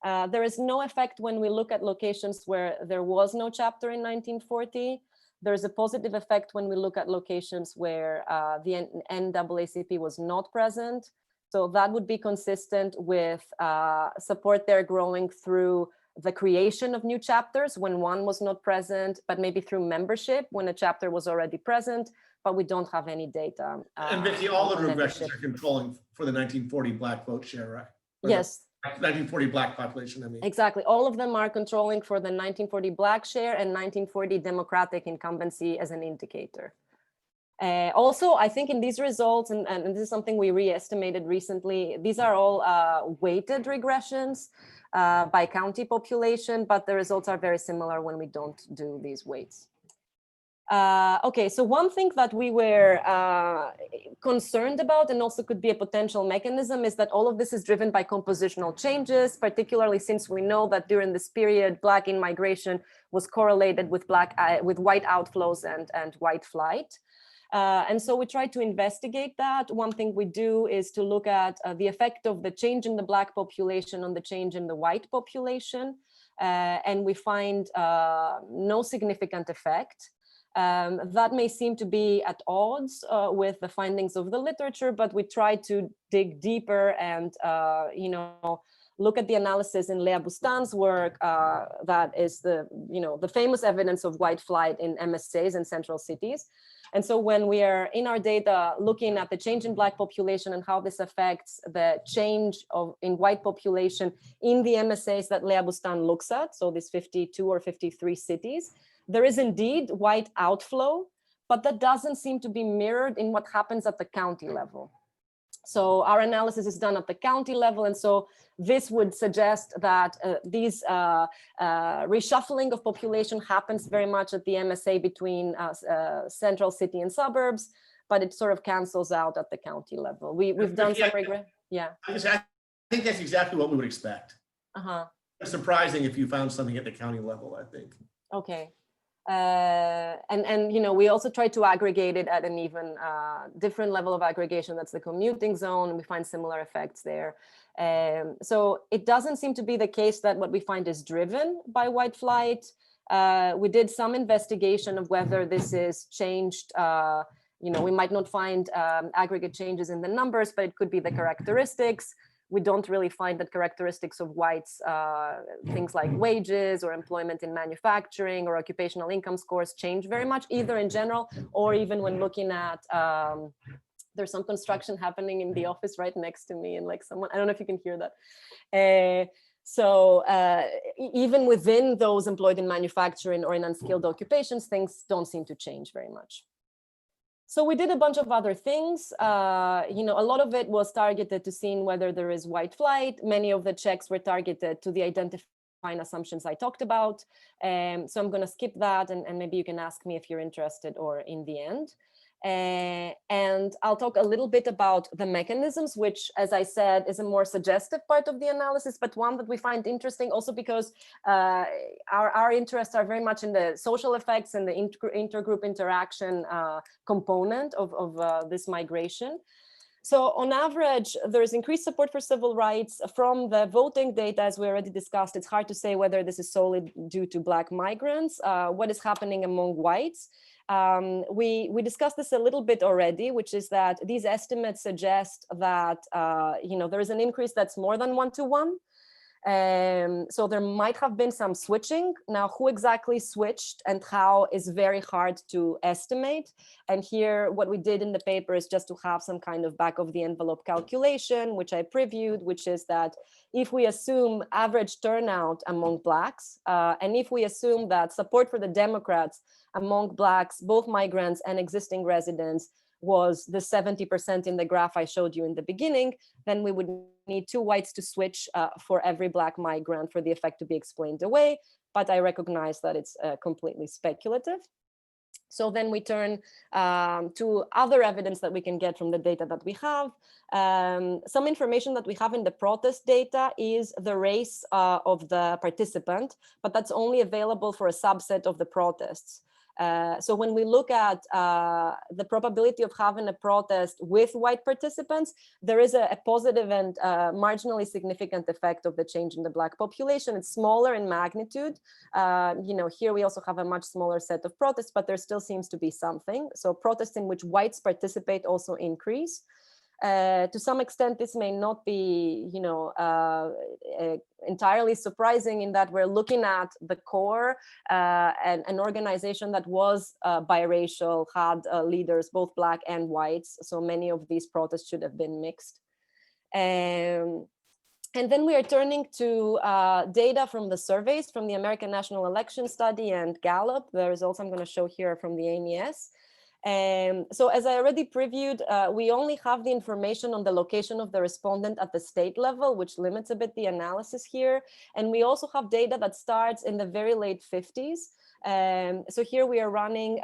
S2: There is no effect when we look at locations where there was no chapter in 1940. There's a positive effect when we look at locations where the NAACP was not present. So that would be consistent with support there growing through the creation of new chapters when one was not present, but maybe through membership when a chapter was already present, but we don't have any data.
S4: And Vicky, all the regressions are controlling for the 1940 Black vote share, right? Or
S2: yes.
S4: 1940 Black population, I mean.
S2: Exactly. All of them are controlling for the 1940 Black share and 1940 Democratic incumbency as an indicator. Also, I think in these results, and this is something we re-estimated recently, these are all weighted regressions by county population, but the results are very similar when we don't do these weights. Okay, so one thing that we were concerned about and also could be a potential mechanism is that all of this is driven by compositional changes, particularly since we know that during this period, Black in-migration was correlated with white outflows and white flight. And so we try to investigate that. One thing we do is to look at the effect of the change in the Black population on the change in the white population. And we find no significant effect. That may seem to be at odds with the findings of the literature, but we try to dig deeper and, look at the analysis in Lea Bustan's work that is the famous evidence of white flight in MSAs in central cities. And so when we are in our data looking at the change in Black population and how this affects the change in white population in the MSAs that Lea Bustan looks at, so these 52 or 53 cities, there is indeed white outflow, but that doesn't seem to be mirrored in what happens at the county level. So our analysis is done at the county level. And so this would suggest that these reshuffling of population happens very much at the MSA between central city and suburbs, but it sort of cancels out at the county level. We've done some regret. Yeah.
S4: I think that's exactly what we would expect. It's surprising if you found something at the county level, I think.
S2: Okay. And we also try to aggregate it at an even different level of aggregation. That's the commuting zone. And we find similar effects there. So it doesn't seem to be the case that what we find is driven by white flight. We did some investigation of whether this is changed. We might not find aggregate changes in the numbers, but it could be the characteristics. We don't really find that characteristics of whites, things like wages or employment in manufacturing or occupational income scores change very much, either in general or even when looking at, there's some construction happening in the office right next to me, and like someone, I don't know if you can hear that. So even within those employed in manufacturing or in unskilled occupations, things don't seem to change very much. So we did a bunch of other things. A lot of it was targeted to seeing whether there is white flight. Many of the checks were targeted to the identifying assumptions I talked about. So I'm going to skip that, and maybe you can ask me if you're interested or in the end. And I'll talk a little bit about the mechanisms, which, as I said, is a more suggestive part of the analysis, but one that we find interesting also because our interests are very much in the social effects and the intergroup interaction component of this migration. So on average, there's increased support for civil rights from the voting data, as we already discussed. It's hard to say whether this is solely due to Black migrants, what is happening among whites. We discussed this a little bit already, which is that these estimates suggest that there is an increase that's more than 1-to-1. So there might have been some switching. Now, who exactly switched and how is very hard to estimate. And here, what we did in the paper is just to have some kind of back of the envelope calculation, which I previewed, which is that if we assume average turnout among Blacks, and if we assume that support for the Democrats among Blacks, both migrants and existing residents, was the 70% in the graph I showed you in the beginning, then we would need 2 whites to switch for every Black migrant for the effect to be explained away. But I recognize that it's completely speculative. So then we turn to other evidence that we can get from the data that we have. Some information that we have in the protest data is the race of the participant, but that's only available for a subset of the protests. So when we look at the probability of having a protest with white participants, there is a positive and marginally significant effect of the change in the Black population. It's smaller in magnitude. Here we also have a much smaller set of protests, but there still seems to be something. So protests in which whites participate also increase. To some extent, this may not be, entirely surprising in that we're looking at the core, and an organization that was biracial, had leaders, both Black and whites. So many of these protests should have been mixed. And then we are turning to data from the surveys from the American National Election Study and Gallup. The results I'm going to show here from the ANES. So as I already previewed, we only have the information on the location of the respondent at the state level, which limits a bit the analysis here. And we also have data that starts in the very late 50s. So here we are running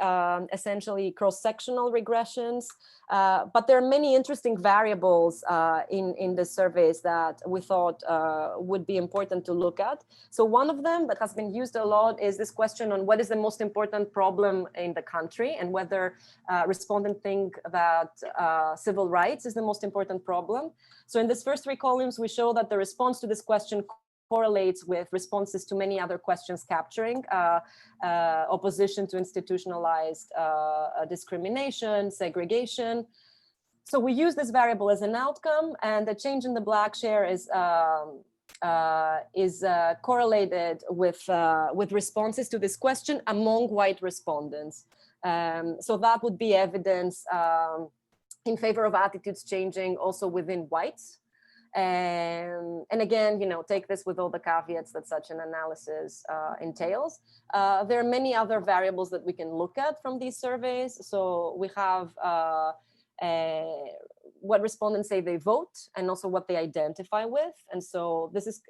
S2: essentially cross-sectional regressions, but there are many interesting variables in the surveys that we thought would be important to look at. So one of them that has been used a lot is this question on what is the most important problem in the country, and whether respondents think that civil rights is the most important problem. So in these first 3 columns, we show that the response to this question correlates with responses to many other questions capturing opposition to institutionalized discrimination, segregation. So we use this variable as an outcome, and the change in the Black share is correlated with responses to this question among white respondents. So that would be evidence in favor of attitudes changing also within whites. And again, take this with all the caveats that such an analysis entails. There are many other variables that we can look at from these surveys. So we have what respondents say they vote, and also what they identify with. And so this is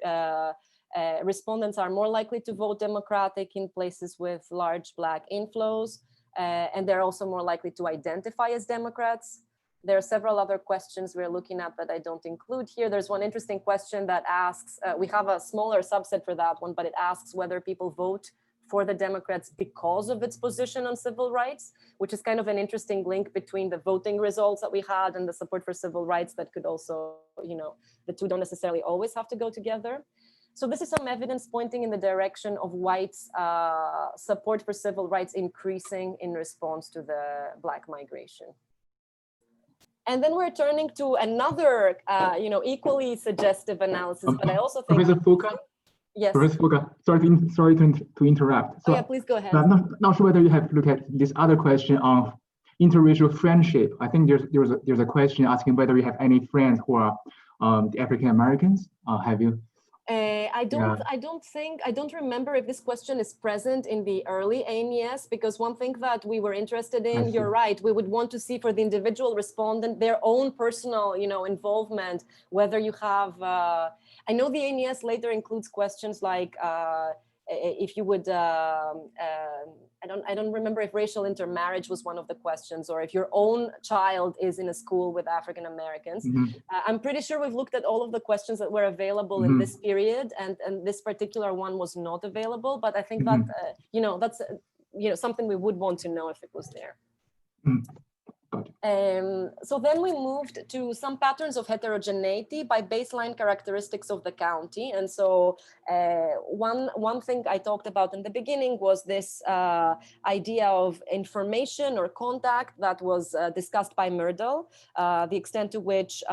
S2: respondents are more likely to vote Democratic in places with large Black inflows, and they're also more likely to identify as Democrats. There are several other questions we're looking at that I don't include here. There's one interesting question that asks, we have a smaller subset for that one, but it asks whether people vote for the Democrats because of its position on civil rights, which is kind of an interesting link between the voting results that we had and the support for civil rights that could also, the two don't necessarily always have to go together. So this is some evidence pointing in the direction of whites' support for civil rights increasing in response to the Black migration. And then we're turning to another, equally suggestive analysis, but I also think—
S5: Professor Fouka?
S2: Yes.
S5: Professor Fouka, sorry to interrupt. So,
S2: yeah, please go ahead.
S5: I'm not sure whether you have looked at this other question on interracial friendship. I think there's a question asking whether you have any friends who are African Americans. Have you?
S2: I don't remember if this question is present in the early ANES, because one thing that we were interested in, you're right, we would want to see for the individual respondent their own personal, involvement, whether you have, I know the ANES later includes questions like, if you would, I don't remember if racial intermarriage was one of the questions, or if your own child is in a school with African Americans. Mm-hmm. I'm pretty sure we've looked at all of the questions that were available in this period, and this particular one was not available. But I think that that's something we would want to know if it was there. So then we moved to some patterns of heterogeneity by baseline characteristics of the county. And so one thing I talked about in the beginning was this idea of information or contact that was discussed by Myrdal, the extent to which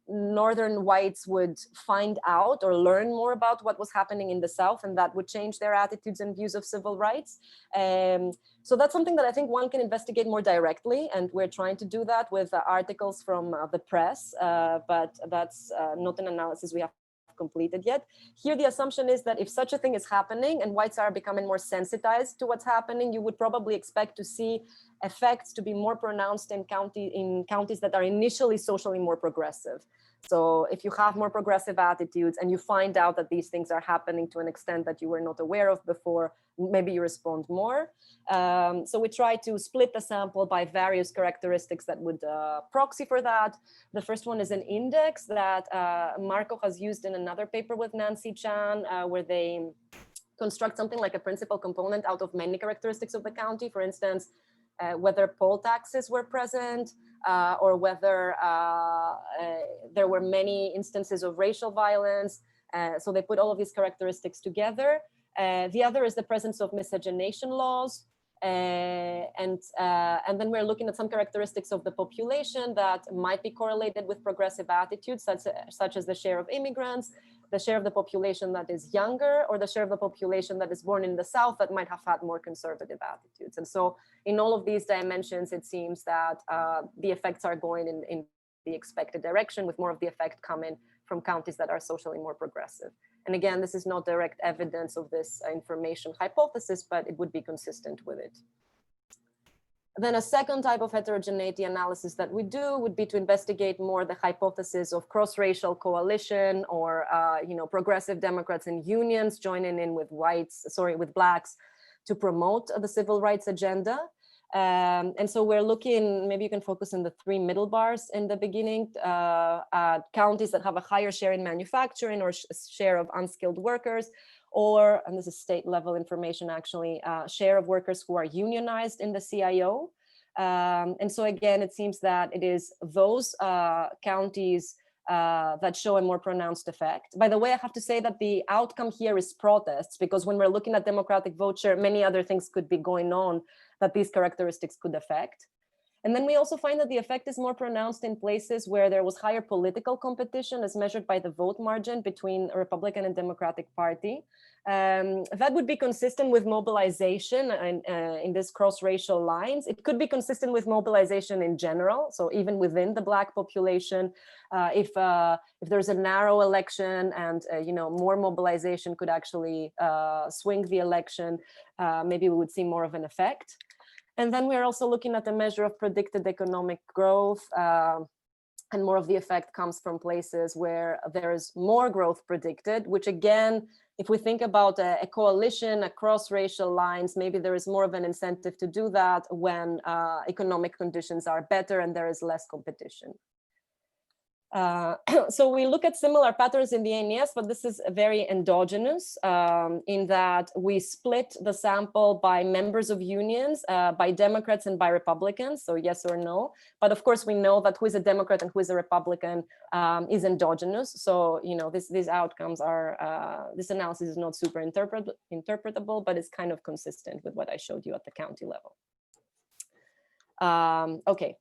S2: Northern whites would find out or learn more about what was happening in the South, and that would change their attitudes and views of civil rights. So that's something that I think one can investigate more directly, and we're trying to do that with articles from the press, but that's not an analysis we have completed yet. Here, the assumption is that if such a thing is happening and whites are becoming more sensitized to what's happening, you would probably expect to see effects to be more pronounced in counties that are initially socially more progressive. So if you have more progressive attitudes and you find out that these things are happening to an extent that you were not aware of before, maybe you respond more. So we try to split the sample by various characteristics that would proxy for that. The first one is an index that Marco has used in another paper with Nancy Chan, where they construct something like a principal component out of many characteristics of the county. For instance, whether poll taxes were present, or whether there were many instances of racial violence. So they put all of these characteristics together. The other is the presence of miscegenation laws. And then we're looking at some characteristics of the population that might be correlated with progressive attitudes, such as the share of immigrants, the share of the population that is younger, or the share of the population that is born in the South that might have had more conservative attitudes. And so in all of these dimensions, it seems that the effects are going in the expected direction, with more of the effect coming from counties that are socially more progressive. And again, this is not direct evidence of this information hypothesis, but it would be consistent with it. Then a second type of heterogeneity analysis that we do would be to investigate more the hypothesis of cross-racial coalition, or progressive Democrats and unions joining in with with blacks to promote the civil rights agenda. And so we're looking, maybe you can focus on the three middle bars in the beginning, at counties that have a higher share in manufacturing or share of unskilled workers, or, and this is state level information actually, share of workers who are unionized in the CIO. And so again, it seems that it is those counties that show a more pronounced effect. By the way, I have to say that the outcome here is protests, because when we're looking at democratic vote share, many other things could be going on that these characteristics could affect. And then we also find that the effect is more pronounced in places where there was higher political competition as measured by the vote margin between a Republican and Democratic Party. That would be consistent with mobilization in this cross-racial lines. It could be consistent with mobilization in general. So even within the Black population, if there's a narrow election and more mobilization could actually swing the election, maybe we would see more of an effect. And then we're also looking at the measure of predicted economic growth, and more of the effect comes from places where there is more growth predicted, which again, if we think about a coalition across racial lines, maybe there is more of an incentive to do that when economic conditions are better and there is less competition. So we look at similar patterns in the ANES, but this is very endogenous in that we split the sample by members of unions, by Democrats and by Republicans, so yes or no. But of course, we know that who is a Democrat and who is a Republican is endogenous. So, these outcomes are, this analysis is not super interpretable, but it's kind of consistent with what I showed you at the county level. Okay.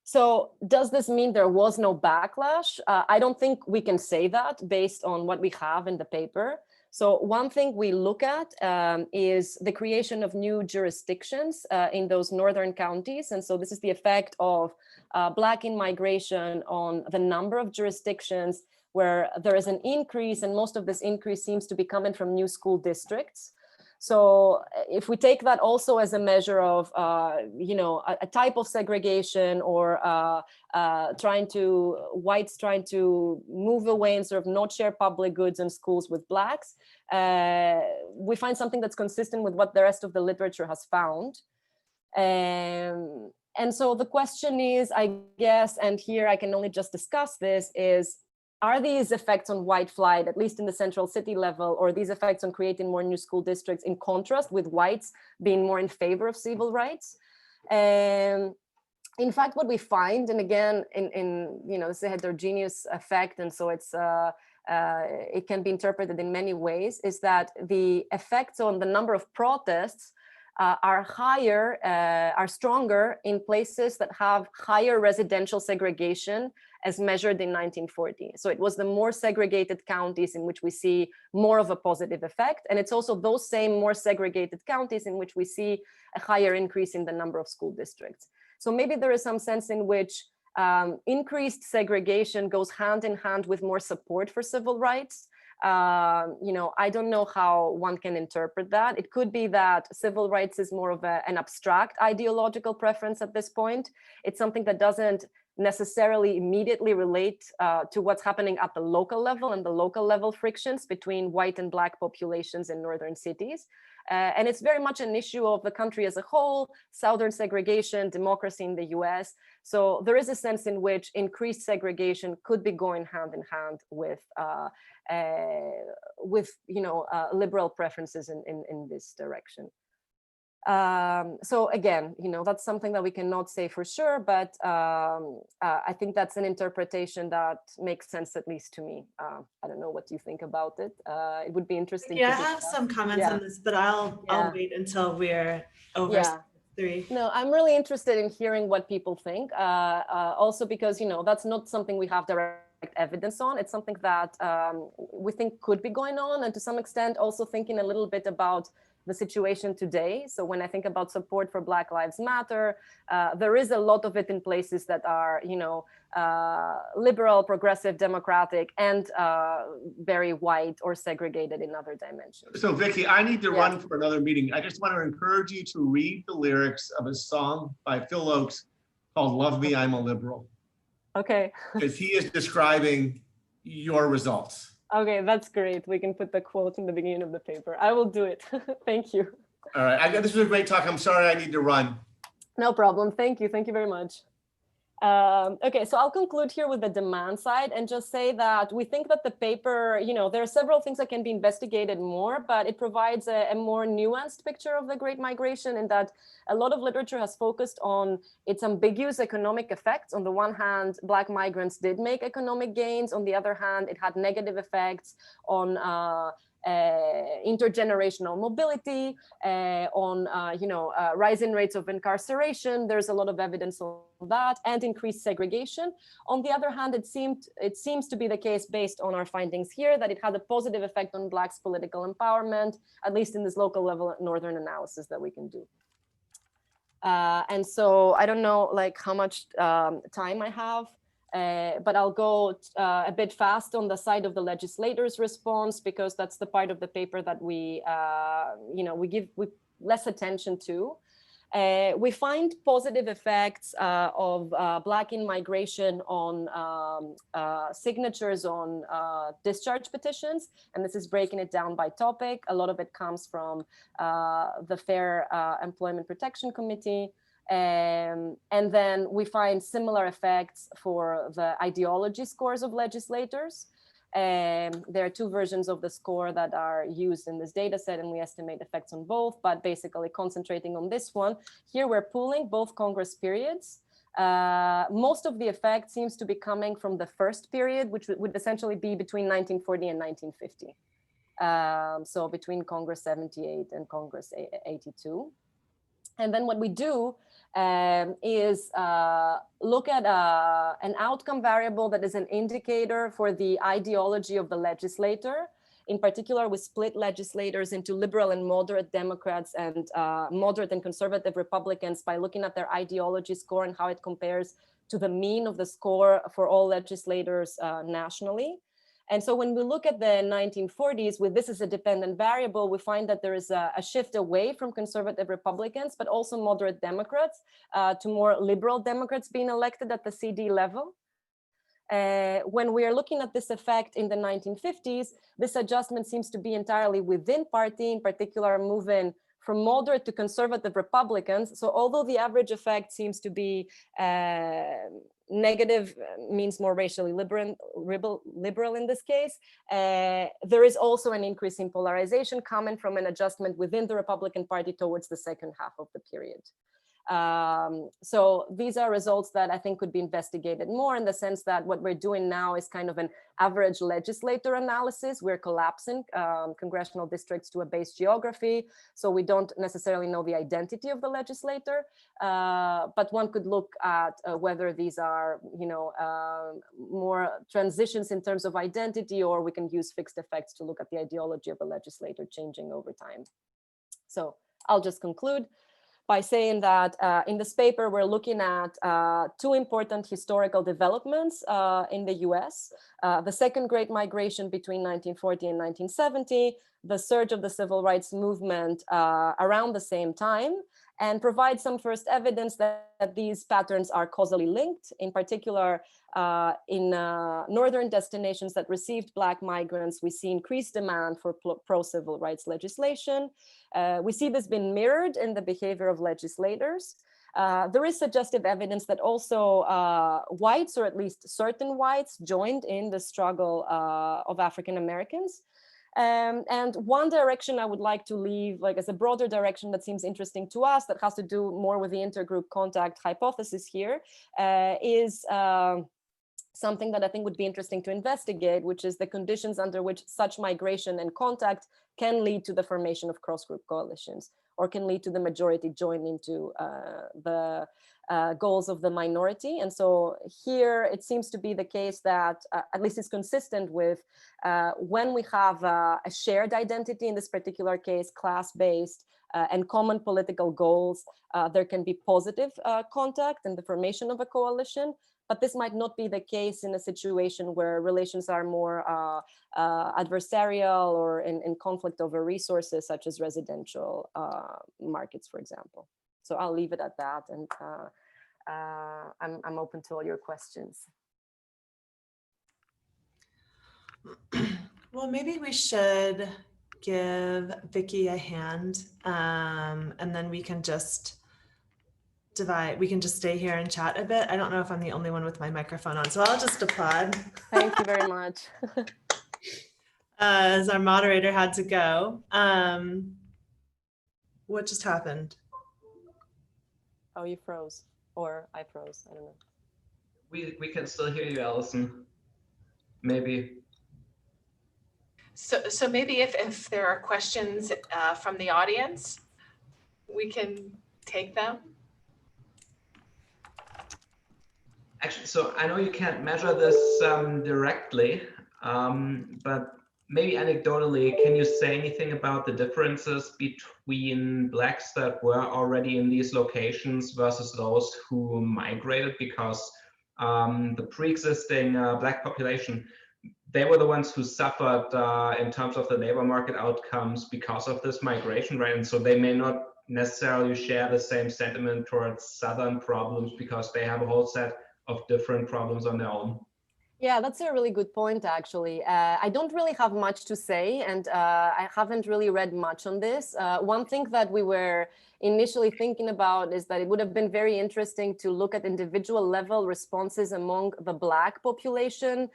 S2: So does this mean there was no backlash? I don't think we can say that based on what we have in the paper. So one thing we look at is the creation of new jurisdictions in those northern counties. And so this is the effect of Black in-migration on the number of jurisdictions where there is an increase, and most of this increase seems to be coming from new school districts. So if we take that also as a measure of, a type of segregation, or whites trying to move away and sort of not share public goods and schools with Blacks, we find something that's consistent with what the rest of the literature has found. And so the question is, I guess, and here I can only just discuss this, is, are these effects on white flight, at least in the central city level, or these effects on creating more new school districts in contrast with whites being more in favor of civil rights? In fact, what we find, and again, it's a heterogeneous effect, and so it can be interpreted in many ways, is that the effects on the number of protests are stronger in places that have higher residential segregation as measured in 1940. So it was the more segregated counties in which we see more of a positive effect. And it's also those same more segregated counties in which we see a higher increase in the number of school districts. So maybe there is some sense in which increased segregation goes hand in hand with more support for civil rights. I don't know how one can interpret that. It could be that civil rights is more of an abstract ideological preference at this point. It's something that doesn't necessarily immediately relate to what's happening at the local level and the local level frictions between white and black populations in northern cities. And it's very much an issue of the country as a whole, Southern segregation, democracy in the US. So there is a sense in which increased segregation could be going hand in hand with liberal preferences in this direction. So again, that's something that we cannot say for sure, but I think that's an interpretation that makes sense, at least to me. I don't know what you think about it. It would be interesting.
S3: Yeah, I have some comments on this, but I'll wait until we're over 3.
S2: No, I'm really interested in hearing what people think. Also because, that's not something we have direct evidence on. It's something that we think could be going on, and to some extent also thinking a little bit about the situation today. So when I think about support for Black Lives Matter, there is a lot of it in places that are, liberal, progressive, democratic, and very white or segregated in other dimensions.
S4: So Vicky, I need to run for another meeting. I just want to encourage you to read the lyrics of a song by Phil Oakes called "Love Me, I'm a Liberal."
S2: Okay.
S4: Because he is describing your results.
S2: Okay, that's great. We can put the quote in the beginning of the paper. I will do it. Thank you.
S4: All right, this was a great talk. I'm sorry I need to run.
S2: No problem. Thank you. Thank you very much. Okay, so I'll conclude here with the demand side and just say that we think that the paper, there are several things that can be investigated more, but it provides a more nuanced picture of the Great Migration, in that a lot of literature has focused on its ambiguous economic effects. On the one hand, Black migrants did make economic gains. On the other hand, it had negative effects on intergenerational mobility, on rising rates of incarceration. There's a lot of evidence on that, and increased segregation. On the other hand, it seems to be the case, based on our findings here, that it had a positive effect on Blacks' political empowerment, at least in this local level northern analysis that we can do. And so I don't know how much time I have. But I'll go a bit fast on the side of the legislators' response, because that's the part of the paper that we give less attention to. We find positive effects of Black in-migration on signatures on discharge petitions, and this is breaking it down by topic. A lot of it comes from the Fair Employment Protection Committee. And then we find similar effects for the ideology scores of legislators. There are 2 versions of the score that are used in this data set, and we estimate effects on both, but basically concentrating on this one. Here we're pooling both Congress periods. Most of the effect seems to be coming from the first period, which would essentially be between 1940 and 1950. So between Congress 78 and Congress 82. And then what we do is look at an outcome variable that is an indicator for the ideology of the legislator. In particular, we split legislators into liberal and moderate Democrats and moderate and conservative Republicans by looking at their ideology score and how it compares to the mean of the score for all legislators nationally. And so when we look at the 1940s, with this as a dependent variable, we find that there is a shift away from conservative Republicans, but also moderate Democrats, to more liberal Democrats being elected at the CD level. When we are looking at this effect in the 1950s, this adjustment seems to be entirely within party, in particular moving from moderate to conservative Republicans. So although the average effect seems to be negative, means more racially liberal in this case, there is also an increase in polarization coming from an adjustment within the Republican Party towards the second half of the period. So these are results that I think could be investigated more, in the sense that what we're doing now is kind of an average legislator analysis. We're collapsing congressional districts to a base geography, so we don't necessarily know the identity of the legislator, but one could look at whether these are, more transitions in terms of identity, or we can use fixed effects to look at the ideology of the legislator changing over time. So I'll just conclude by saying that in this paper, we're looking at two important historical developments in the US. The second Great Migration between 1940 and 1970, the surge of the civil rights movement around the same time, and provide some first evidence that these patterns are causally linked. In particular, in northern destinations that received Black migrants, we see increased demand for pro-civil rights legislation. We see this being mirrored in the behavior of legislators. There is suggestive evidence that also whites, or at least certain whites, joined in the struggle of African Americans. And one direction I would like to leave, like as a broader direction that seems interesting to us, that has to do more with the intergroup contact hypothesis here, is something that I think would be interesting to investigate, which is the conditions under which such migration and contact can lead to the formation of cross-group coalitions, or can lead to the majority joining to the goals of the minority. And so here it seems to be the case that, at least it's consistent with when we have a shared identity, in this particular case, class-based, and common political goals, there can be positive contact and the formation of a coalition. But this might not be the case in a situation where relations are more adversarial or in conflict over resources, such as residential markets, for example. So I'll leave it at that, and I'm open to all your questions.
S3: Well, maybe we should give Vicky a hand, and then we can just stay here and chat a bit. I don't know if I'm the only one with my microphone on, so I'll just applaud.
S2: Thank you very much.
S3: As our moderator had to go. What just happened?
S2: Oh, you froze, or I froze, I don't know.
S6: We can still hear you, Allison. Maybe.
S1: So maybe if there are questions from the audience, we can take them.
S6: Actually, so I know you can't measure this directly, but maybe anecdotally, can you say anything about the differences between Blacks that were already in these locations versus those who migrated? Because the pre-existing Black population, they were the ones who suffered in terms of the labor market outcomes because of this migration, right? And so they may not necessarily share the same sentiment towards Southern problems because they have a whole set of different problems on their own.
S2: Yeah, that's a really good point, actually. I don't really have much to say, and I haven't really read much on this. One thing that we were initially thinking about is that it would have been very interesting to look at individual level responses among the Black population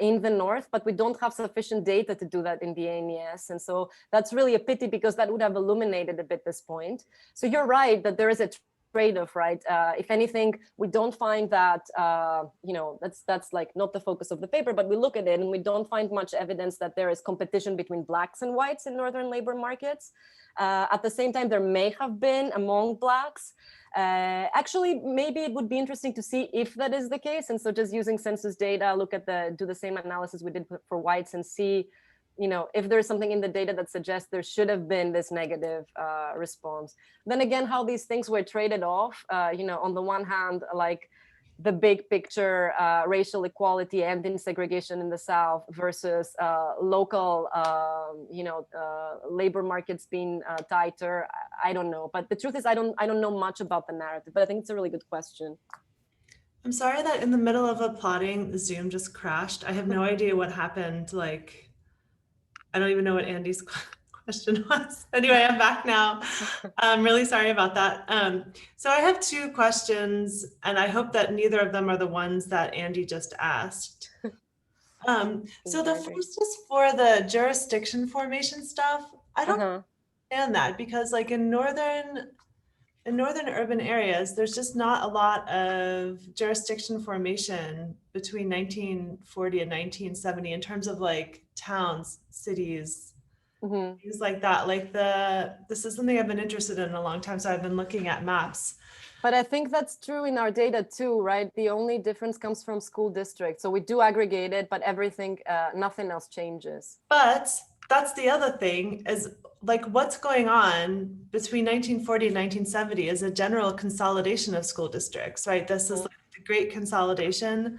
S2: in the North, but we don't have sufficient data to do that in the ANES. And so that's really a pity, because that would have illuminated a bit this point. So you're right that there is a trade-off, right? If anything, we don't find that, that's like not the focus of the paper, but we look at it and we don't find much evidence that there is competition between Blacks and whites in Northern labor markets. At the same time, there may have been among Blacks. Actually, maybe it would be interesting to see if that is the case. And so just using census data, do the same analysis we did for whites and see, if there's something in the data that suggests there should have been this negative response. Then again, how these things were traded off, on the one hand, like the big picture, racial equality and in segregation in the South versus local, labor markets being tighter. I don't know. But the truth is, I don't know much about the narrative, but I think it's a really good question.
S3: I'm sorry that in the middle of applauding, Zoom just crashed. I have no idea what happened. I don't even know what Andy's question was. Anyway, I'm back now. I'm really sorry about that. So I have two questions, and I hope that neither of them are the ones that Andy just asked. So the first is for the jurisdiction formation stuff. I don't understand that, because in Northern in northern urban areas, there's just not a lot of jurisdiction formation between 1940 and 1970 in terms of like towns, cities, things like that. Like this is something I've been interested in a long time, so I've been looking at maps.
S2: But I think that's true in our data too, right? The only difference comes from school districts. So we do aggregate it, but everything, nothing else changes.
S3: But that's the other thing is like what's going on between 1940 and 1970 is a general consolidation of school districts, right? This is like the great consolidation.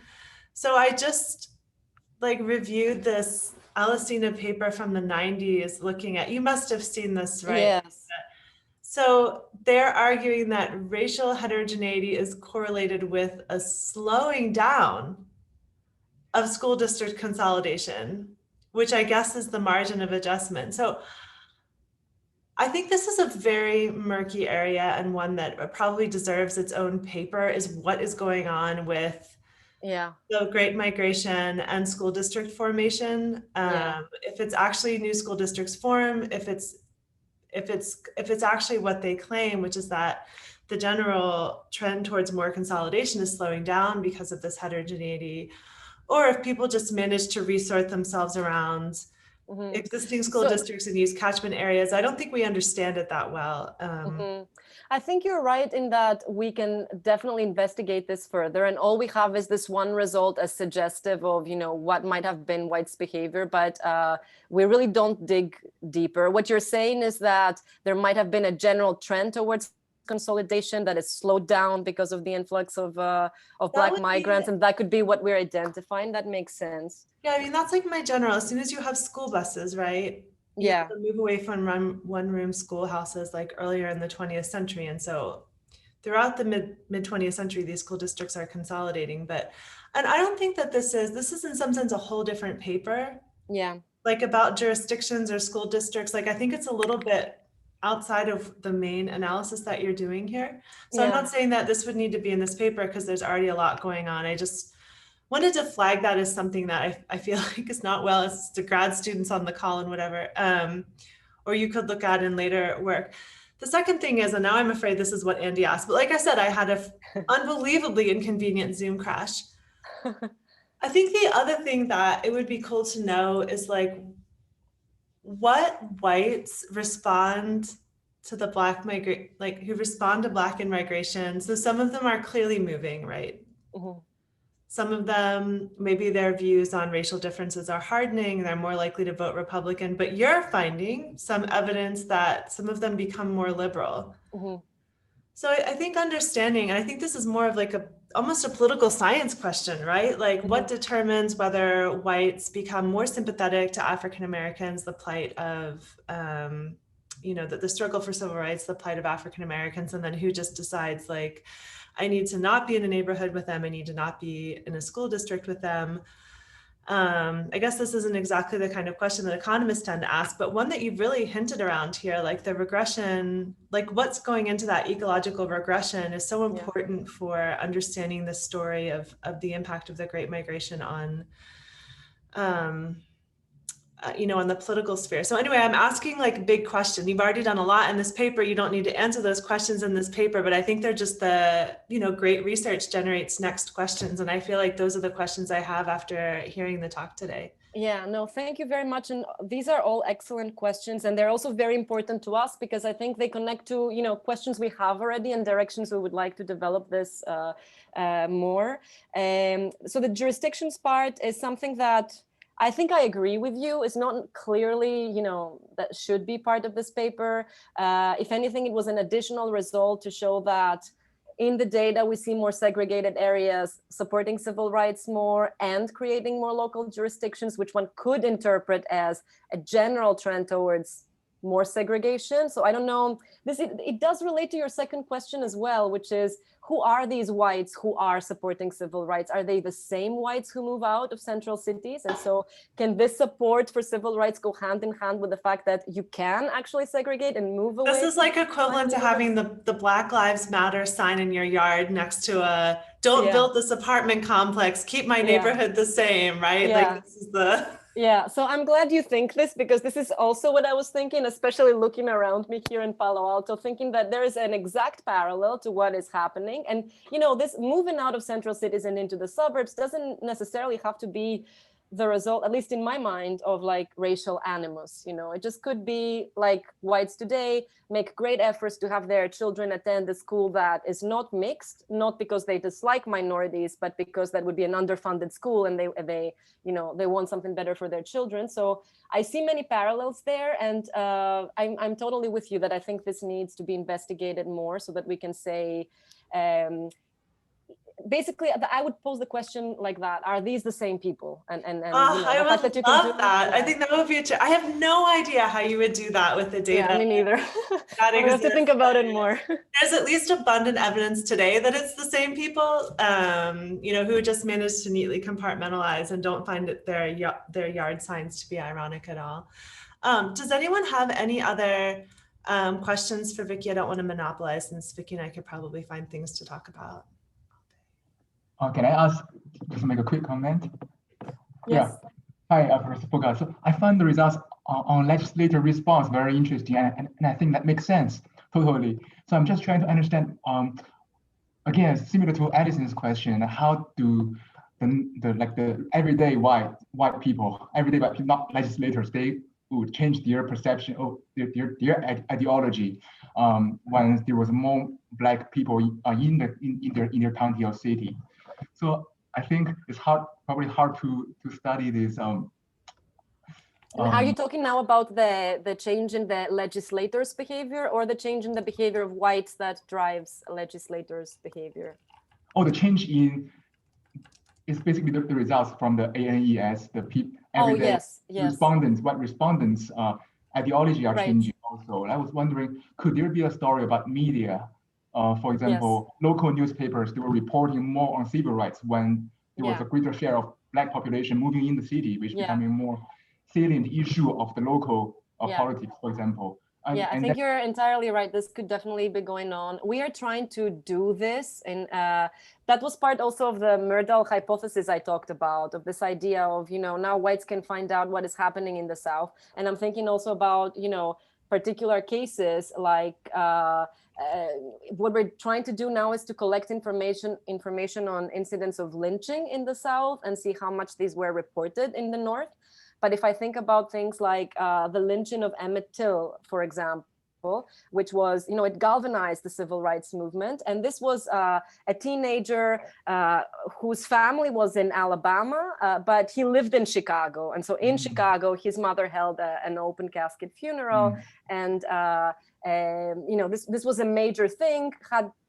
S3: So I just like reviewed this Alessina paper from the 90s looking at, you must have seen this, right?
S2: Yes.
S3: So they're arguing that racial heterogeneity is correlated with a slowing down of school district consolidation, which I guess is the margin of adjustment. So I think this is a very murky area and one that probably deserves its own paper, is what is going on with the Great Migration and school district formation. If it's actually new school districts form, if it's actually what they claim, which is that the general trend towards more consolidation is slowing down because of this heterogeneity, or if people just manage to resort themselves around existing school districts and use catchment areas. I don't think we understand it that well.
S2: I think you're right in that we can definitely investigate this further, and all we have is this one result as suggestive of, you know, what might have been White's behavior, but we really don't dig deeper. What you're saying is that there might have been a general trend towards consolidation that is slowed down because of the influx of Black migrants, and that could be what we're identifying. That makes sense.
S3: Yeah, I mean, that's like my general, as soon as you have school buses, right?
S2: Yeah.
S3: Move away from one-room schoolhouses like earlier in the 20th century. And so throughout the mid 20th century, these school districts are consolidating. And I don't think that this is in some sense a whole different paper.
S2: Yeah.
S3: Like about jurisdictions or school districts. Like I think it's a little bit outside of the main analysis that you're doing here. So I'm not saying that this would need to be in this paper because there's already a lot going on. I just wanted to flag that as something that I feel like is not well as the grad students on the call and whatever, or you could look at in later work. The second thing is, and now I'm afraid this is what Andy asked, but like I said, I had an unbelievably inconvenient Zoom crash. I think the other thing that it would be cool to know is like, what whites respond to the Black who respond to Black in migration. So some of them are clearly moving, right? Some of them, maybe their views on racial differences are hardening, they're more likely to vote Republican, but you're finding some evidence that some of them become more liberal. So I think understanding, and I think this is more of like almost a political science question, right? Like what determines whether whites become more sympathetic to African Americans, the plight of, you know, the struggle for civil rights, the plight of African Americans, and then who just decides like, I need to not be in a neighborhood with them. I need to not be in a school district with them. I guess this isn't exactly the kind of question that economists tend to ask, but one that you've really hinted around here, like the regression, like what's going into that ecological regression is so important for understanding the story of the impact of the Great Migration on, you know, on the political sphere. So anyway, I'm asking like big questions. You've already done a lot in this paper. You don't need to answer those questions in this paper, but I think they're just the, you know, great research generates next questions. And I feel like those are the questions I have after hearing the talk today.
S2: Yeah, no, thank you very much. And these are all excellent questions. And they're also very important to us because I think they connect to, you know, questions we have already and directions we would like to develop this more. So the jurisdictions part is something that I think I agree with you. It's not clearly, you know, that should be part of this paper. If anything, it was an additional result to show that in the data, we see more segregated areas supporting civil rights more and creating more local jurisdictions, which one could interpret as a general trend towards more segregation. So I don't know, it does relate to your second question as well, which is who are these whites who are supporting civil rights? Are they the same whites who move out of central cities? And so can this support for civil rights go hand in hand with the fact that you can actually segregate and move away?
S3: This is like equivalent to having the Black Lives Matter sign in your yard next to a, don't build this apartment complex, keep my neighborhood the same, right? Like this is the...
S2: Yeah, so I'm glad you think this, because this is also what I was thinking, especially looking around me here in Palo Alto, thinking that there is an exact parallel to what is happening. And, you know, this moving out of central cities and into the suburbs doesn't necessarily have to be the result, at least in my mind, of like racial animus. You know, it just could be like whites today make great efforts to have their children attend a school that is not mixed, not because they dislike minorities, but because that would be an underfunded school and they you know, they want something better for their children. So I see many parallels there, and I'm totally with you that I think this needs to be investigated more so that we can say, basically, I would pose the question like that: are these the same people? And you know,
S3: I would love that. I think that would be I have no idea how you would do that with the data.
S2: Yeah, me neither. I have to think about it more.
S3: There's at least abundant evidence today that it's the same people, you know, who just managed to neatly compartmentalize and don't find it their yard signs to be ironic at all. Does anyone have any other questions for Vicky? I don't want to monopolize, since Vicky and I could probably find things to talk about.
S5: Can I ask, just make a quick comment?
S2: Yes.
S5: Yeah. Hi, Professor Fouka. So I find the results on legislator response very interesting, and I think that makes sense totally. So I'm just trying to understand, again, similar to Edison's question, how do the everyday white people, not legislators, they would change their perception of their ideology when there was more Black people in their county or city. So I think it's probably hard to study this.
S2: And are you talking now about the change in the legislators' behavior, or the change in the behavior of whites that drives legislators' behavior?
S5: Oh, the change is basically the results from the ANES, the everyday respondents, white respondents' ideology are changing also. I was wondering, could there be a story about media? For example, local newspapers, they were reporting more on civil rights when there was a greater share of Black population moving in the city, which becoming more salient issue of the local politics, for example.
S2: I think you're entirely right. This could definitely be going on. We are trying to do this, and that was part also of the Myrdal hypothesis I talked about, of this idea of, you know, now whites can find out what is happening in the South. And I'm thinking also about, you know, particular cases like what we're trying to do now is to collect information on incidents of lynching in the South and see how much these were reported in the North. But if I think about things like the lynching of Emmett Till, for example, which was, you know, it galvanized the civil rights movement. And this was a teenager whose family was in Alabama, but he lived in Chicago. And so in Chicago, his mother held an open casket funeral. And, you know, this was a major thing.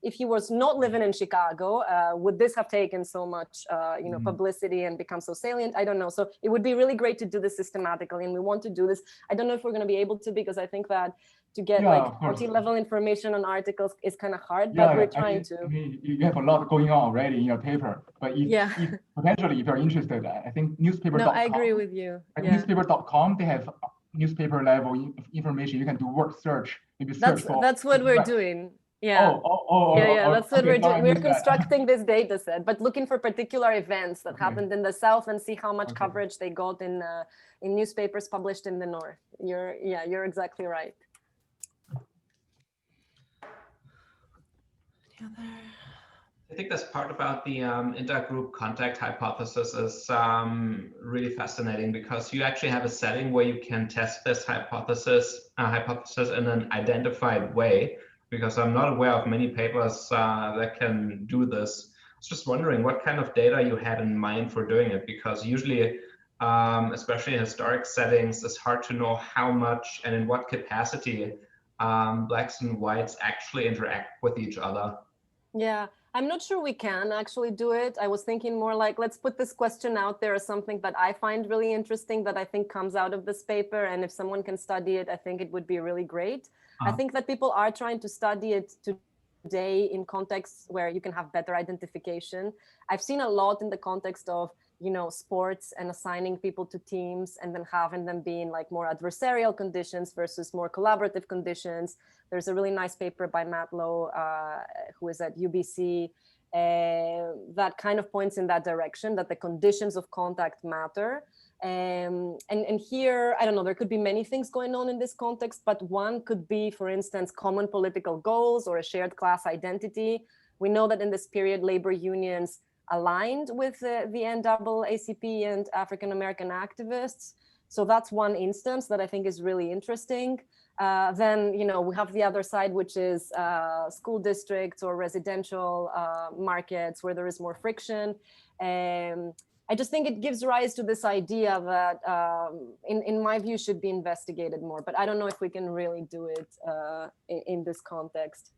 S2: If he was not living in Chicago, would this have taken so much, you know, publicity and become so salient? I don't know. So it would be really great to do this systematically, and we want to do this. I don't know if we're going to be able to, because I think that to get like county-level information on articles is kind of hard, but we're trying to.
S5: I mean, you have a lot going on already in your paper, but if potentially, if you're interested, I think newspaper.com.
S2: No, I agree with you.
S5: Newspaper.com, they have newspaper level information. You can do word search, maybe search for.
S2: That's what we're doing. Yeah. That's what we're doing. We're constructing this data set, but looking for particular events that happened in the South and see how much coverage they got in newspapers published in the North. You're exactly right.
S6: I think this part about the intergroup contact hypothesis is really fascinating, because you actually have a setting where you can test this hypothesis in an identified way, because I'm not aware of many papers that can do this. I was just wondering what kind of data you had in mind for doing it, because usually, especially in historic settings, it's hard to know how much and in what capacity Blacks and whites actually interact with each other.
S2: Yeah, I'm not sure we can actually do it. I was thinking more like, let's put this question out there as something that I find really interesting, that I think comes out of this paper. And if someone can study it, I think it would be really great. I think that people are trying to study it day in contexts where you can have better identification. I've seen a lot in the context of, you know, sports and assigning people to teams and then having them be in like more adversarial conditions versus more collaborative conditions. There's a really nice paper by Matt Lowe, who is at UBC, that kind of points in that direction, that the conditions of contact matter. And here, I don't know, there could be many things going on in this context, but one could be, for instance, common political goals or a shared class identity. We know that in this period, labor unions aligned with the NAACP and African American activists. So that's one instance that I think is really interesting. Then, you know, we have the other side, which is school districts or residential markets where there is more friction. I just think it gives rise to this idea that, in my view, should be investigated more. But I don't know if we can really do it in this context.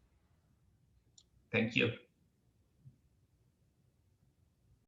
S6: Thank you.